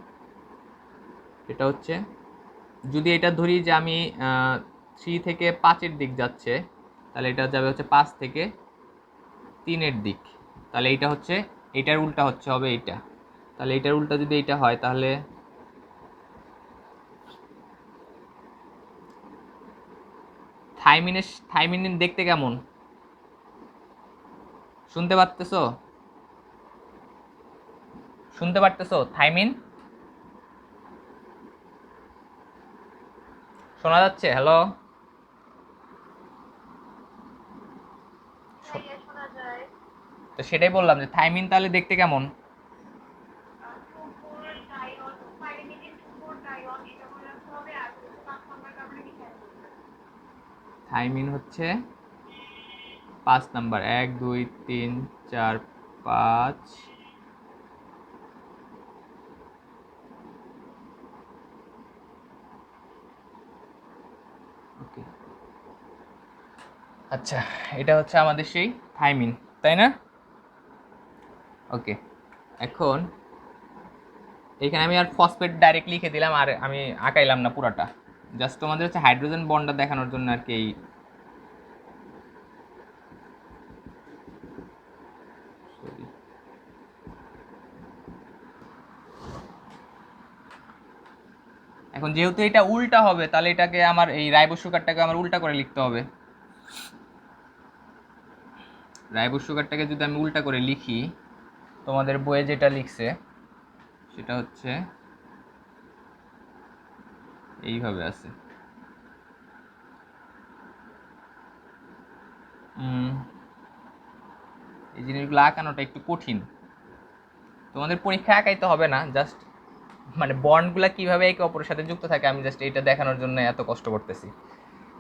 [SPEAKER 1] এটা হচ্ছে যদি এটা ধরি যে আমি 3 থেকে 5-এর দিক যাচ্ছে, তাহলে এটা যাবে হচ্ছে 5 থেকে 3-এর দিক। তাহলে এইটা হচ্ছে এইটার উল্টা হচ্ছে হবে এইটা, তাহলে এইটার উল্টা যদি এইটা হয় তাহলে থাইমিন দেখতে কেমন? শুনতে পারতেছো? শুনতে পারতেছো? থাইমিন শোনা যাচ্ছে? হ্যালো, তো সেটাই বললাম যে থাইমিন তাহলে দেখতে কেমন? থাইমিন হচ্ছে 5 নাম্বার, 1 2 3 4 5। ওকে, আচ্ছা, এটা হচ্ছে আমাদের সেই থাইমিন, তাই না? ওকে, এখন এখানে আমি আর ফসফেট ডাইরেক্ট লিখে দিলাম, আর আমি আঁকাইলাম না পুরাটা, জাস্ট তোমাদের হচ্ছে হাইড্রোজেন বন্ডটা দেখানোর জন্য আর কি এই। এখন যেহেতু এটা উল্টা হবে তাহলে এটাকে আমার এই রাইবোজ সুগারটাকে আমার উল্টা করে লিখতে হবে। রাইবোজ সুগারটাকে যদি আমি উল্টা করে লিখি, তোমাদের বইয়ে যেটা লিখছে সেটা হচ্ছে এইভাবে আছে। এই জিনিসগুলো আঁকানোটা একটু কঠিন, তোমাদের পরীক্ষায় আঁকাইতে হবে না, জাস্ট মানে বন্ডগুলা কিভাবে একে অপরের সাথে যুক্ত থাকে আমি জাস্ট এইটা দেখানোর জন্য এত কষ্ট করতেছি।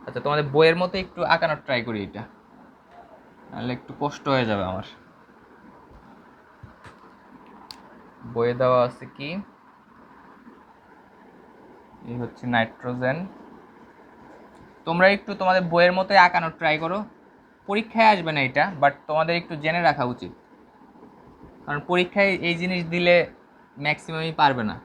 [SPEAKER 1] আচ্ছা, তোমাদের বইয়ের মতো একটু আঁকানোর ট্রাই করি এটা, নাহলে একটু কষ্ট হয়ে যাবে আমার। বইয়ে দেওয়া আছে কি, এই হচ্ছে নাইট্রোজেন। তোমরা একটু তোমাদের বইয়ের মতোই আঁকানোর ট্রাই করো, পরীক্ষায় আসবে না এটা, বাট তোমাদের একটু জেনে রাখা উচিত, কারণ পরীক্ষায় এই জিনিস দিলে ম্যাক্সিমামই পারবে না।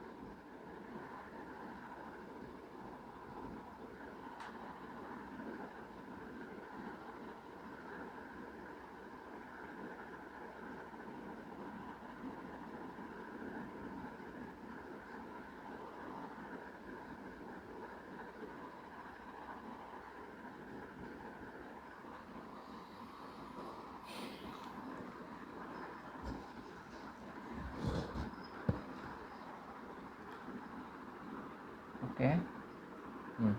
[SPEAKER 1] ওকে, হুম,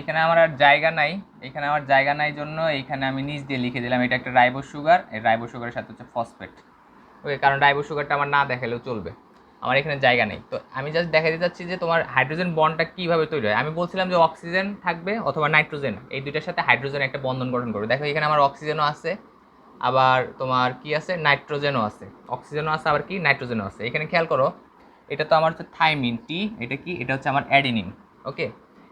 [SPEAKER 1] এখানে আমার আর জায়গা নাই, এখানে আমার জায়গা নাই জন্য এইখানে আমি নিচ দিয়ে লিখে দিলাম এটা একটা রাইবো সুগার, এই রাইবো সুগারের সাথে হচ্ছে ফসফেট। ওকে, কারণ রাইবো সুগারটা আমার না দেখালেও চলবে, আমার এখানে জায়গা নেই। তো আমি জাস্ট দেখাতে চাচ্ছি যে তোমার হাইড্রোজেন বন্ডটা কীভাবে তৈরি হয়। আমি বলছিলাম যে অক্সিজেন থাকবে অথবা নাইট্রোজেন, এই দুইটার সাথে হাইড্রোজেন একটা বন্ধন গঠন করবে। দেখো এখানে আমার অক্সিজেনও আছে, আবার তোমার কি আছে, নাইট্রোজেনও আছে। অক্সিজেনও আছে, আবার কি নাইট্রোজেনও আছে। এখানে খেয়াল করো, এটা তো আমার হচ্ছে থাইমিন টি, এটা কি, এটা হচ্ছে আমার অ্যাডিনিন। ওকে,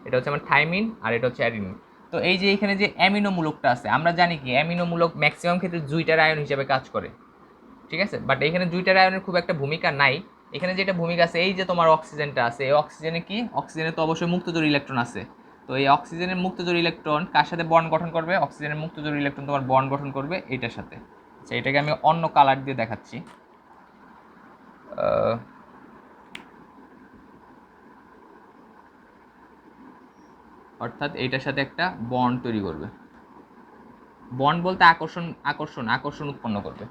[SPEAKER 1] এটা হচ্ছে আমার থাইমিন আর এটা হচ্ছে অ্যাডিনিন। তো এই যে এখানে যে অ্যামিনো মূলকটা আছে, আমরা জানি কি অ্যামিনো মূলক ম্যাক্সিমাম ক্ষেত্রে জুইটার আয়ন হিসেবে কাজ করে, ঠিক আছে। বাট এখানে জুইটার আয়নের খুব একটা ভূমিকা নাই। এখানে যেটা ভূমিকা আছে, এই যে তোমার অক্সিজেনটা আছে, এই অক্সিজেনে কি, অক্সিজেনে তো অবশ্যই মুক্তজোড় ইলেকট্রন আছে। তো এই অক্সিজেনের মুক্তজোড় ইলেকট্রন কার সাথে বন্ড গঠন করবে, অক্সিজেনের মুক্তজোড় ইলেকট্রন তোমার বন্ড গঠন করবে এইটার সাথে। আচ্ছা, এটাকে আমি অন্য কালার দিয়ে দেখাচ্ছি। অর্থাৎ এইটার সাথে একটা বন্ড তৈরি করবে। বন্ড বলতে আকর্ষণ, আকর্ষণ আকর্ষণ উৎপন্ন করবে,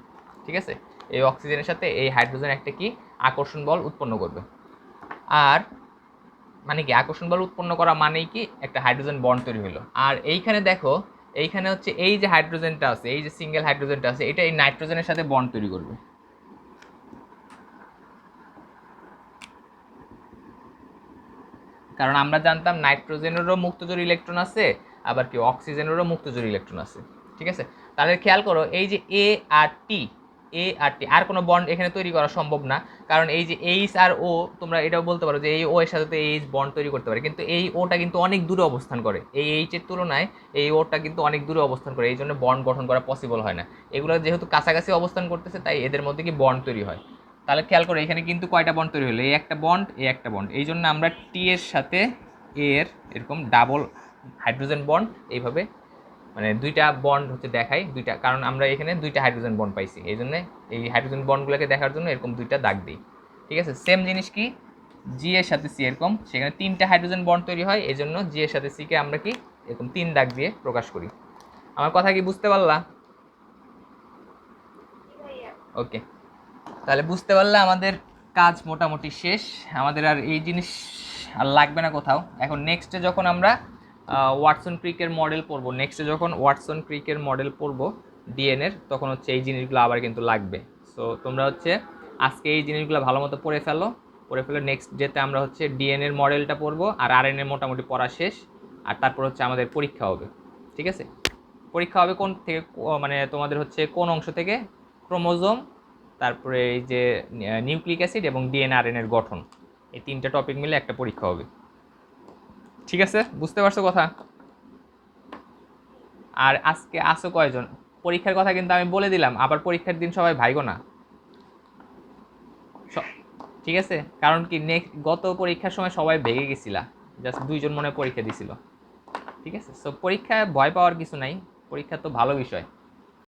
[SPEAKER 1] ঠিক আছে। এই অক্সিজেনের সাথে এই হাইড্রোজেন একটা কি আকর্ষণ বল উৎপন্ন করবে। আর মানে কি আকর্ষণ বল উৎপন্ন করা মানেই কি একটা হাইড্রোজেন বন্ড তৈরি হলো। আর এইখানে দেখো, এইখানে হচ্ছে এই যে হাইড্রোজেনটা আছে, এই যে সিঙ্গেল হাইড্রোজেনটা আছে, এটা এই নাইট্রোজেনের সাথে বন্ড তৈরি করবে। কারণ আমরা জানতাম নাইট্রোজেনেরও মুক্তজোড় ইলেকট্রন আছে, আবার কি অক্সিজেনেরও মুক্তজোড় ইলেকট্রন আছে, ঠিক আছে। তাহলে খেয়াল করো, এই যে এ আর টি, এ আর টি, আর কোনো বন্ড এখানে তৈরি করা সম্ভব না। কারণ এই যে এইচ আর ও, তোমরা এটাও বলতে পারো যে এই ও এর সাথে তো এইচ বন্ড তৈরি করতে পারে, কিন্তু এই ওটা কিন্তু অনেক দূরে অবস্থান করে, এই এইচ এর তুলনায় এই ওটা কিন্তু অনেক দূরে অবস্থান করে, এই জন্য বন্ড গঠন করা পসিবল হয় না। এগুলো যেহেতু কাছাকাছি অবস্থান করতেছে, তাই এদের মধ্যে কি বন্ড তৈরি হয়। তাহলে খেয়াল করো এখানে কিন্তু কয়টা বন্ড তৈরি হলো, এই একটা বন্ড, এই একটা বন্ড। এই জন্য আমরা টি এর সাথে এ এর এরকম ডাবল হাইড্রোজেন বন্ড এইভাবে, মানে দুইটা বন্ড হচ্ছে দেখাই দুইটা, কারণ আমরা এখানে দুইটা হাইড্রোজেন বন্ড পাইছি, এই জন্য এই হাইড্রোজেন বন্ডগুলোকে দেখার জন্য এরকম দুইটা দাগ দিই, ঠিক আছে। সেম জিনিস কি জি এর সাথে সি, এরকম সেখানে তিনটা হাইড্রোজেন বন্ড তৈরি হয়, এই জন্য জি এর সাথে সি কে আমরা কি এরকম তিন দাগ দিয়ে প্রকাশ করি। আমার কথা কি বুঝতে পারলা? ওকে, তাহলে বুঝতে পারলে আমাদের কাজ মোটামুটি শেষ, আমাদের আর এই জিনিস আর লাগবে না কোথাও। এখন নেক্সটে যখন আমরা ওয়াটসন ক্রিকের মডেল পড়বো, নেক্সটে যখন ওয়াটসন ক্রিকের মডেল পড়বো ডিএনএর, তখন হচ্ছে এই জিনিসগুলো আবার কিন্তু লাগবে। সো তোমরা হচ্ছে আজকে এই জিনিসগুলো ভালো মতো পড়ে ফেলো নেক্সট ডেতে আমরা হচ্ছে ডিএনএর মডেলটা পড়বো, আর আরএনএর মোটামুটি পড়া শেষ। আর তারপর হচ্ছে আমাদের পরীক্ষা হবে, ঠিক আছে। পরীক্ষা হবে কোন থেকে, মানে তোমাদের হচ্ছে কোন অংশ থেকে, ক্রোমোজোম, তারপরে এই যে নিউক্লিক অ্যাসিড এবং ডিএনআরএনএর গঠন, এই তিনটা টপিক মিলে একটা পরীক্ষা হবে, ঠিক আছে। বুঝতে পারছো কথা? আর আজকে আসো কয়জন? পরীক্ষার কথা কিন্তু আমি বলে দিলাম, আবার পরীক্ষার দিন সবাই ভাইগো না, ঠিক আছে। কারণ কি নেক্সট গত পরীক্ষার সময় সবাই ভেগে গেছিলা, জাস্ট দুইজন মনে পরীক্ষা দিছিল, ঠিক আছে। সো পরীক্ষায় ভয় পাওয়ার কিছু নাই, পরীক্ষা তো ভালো বিষয়।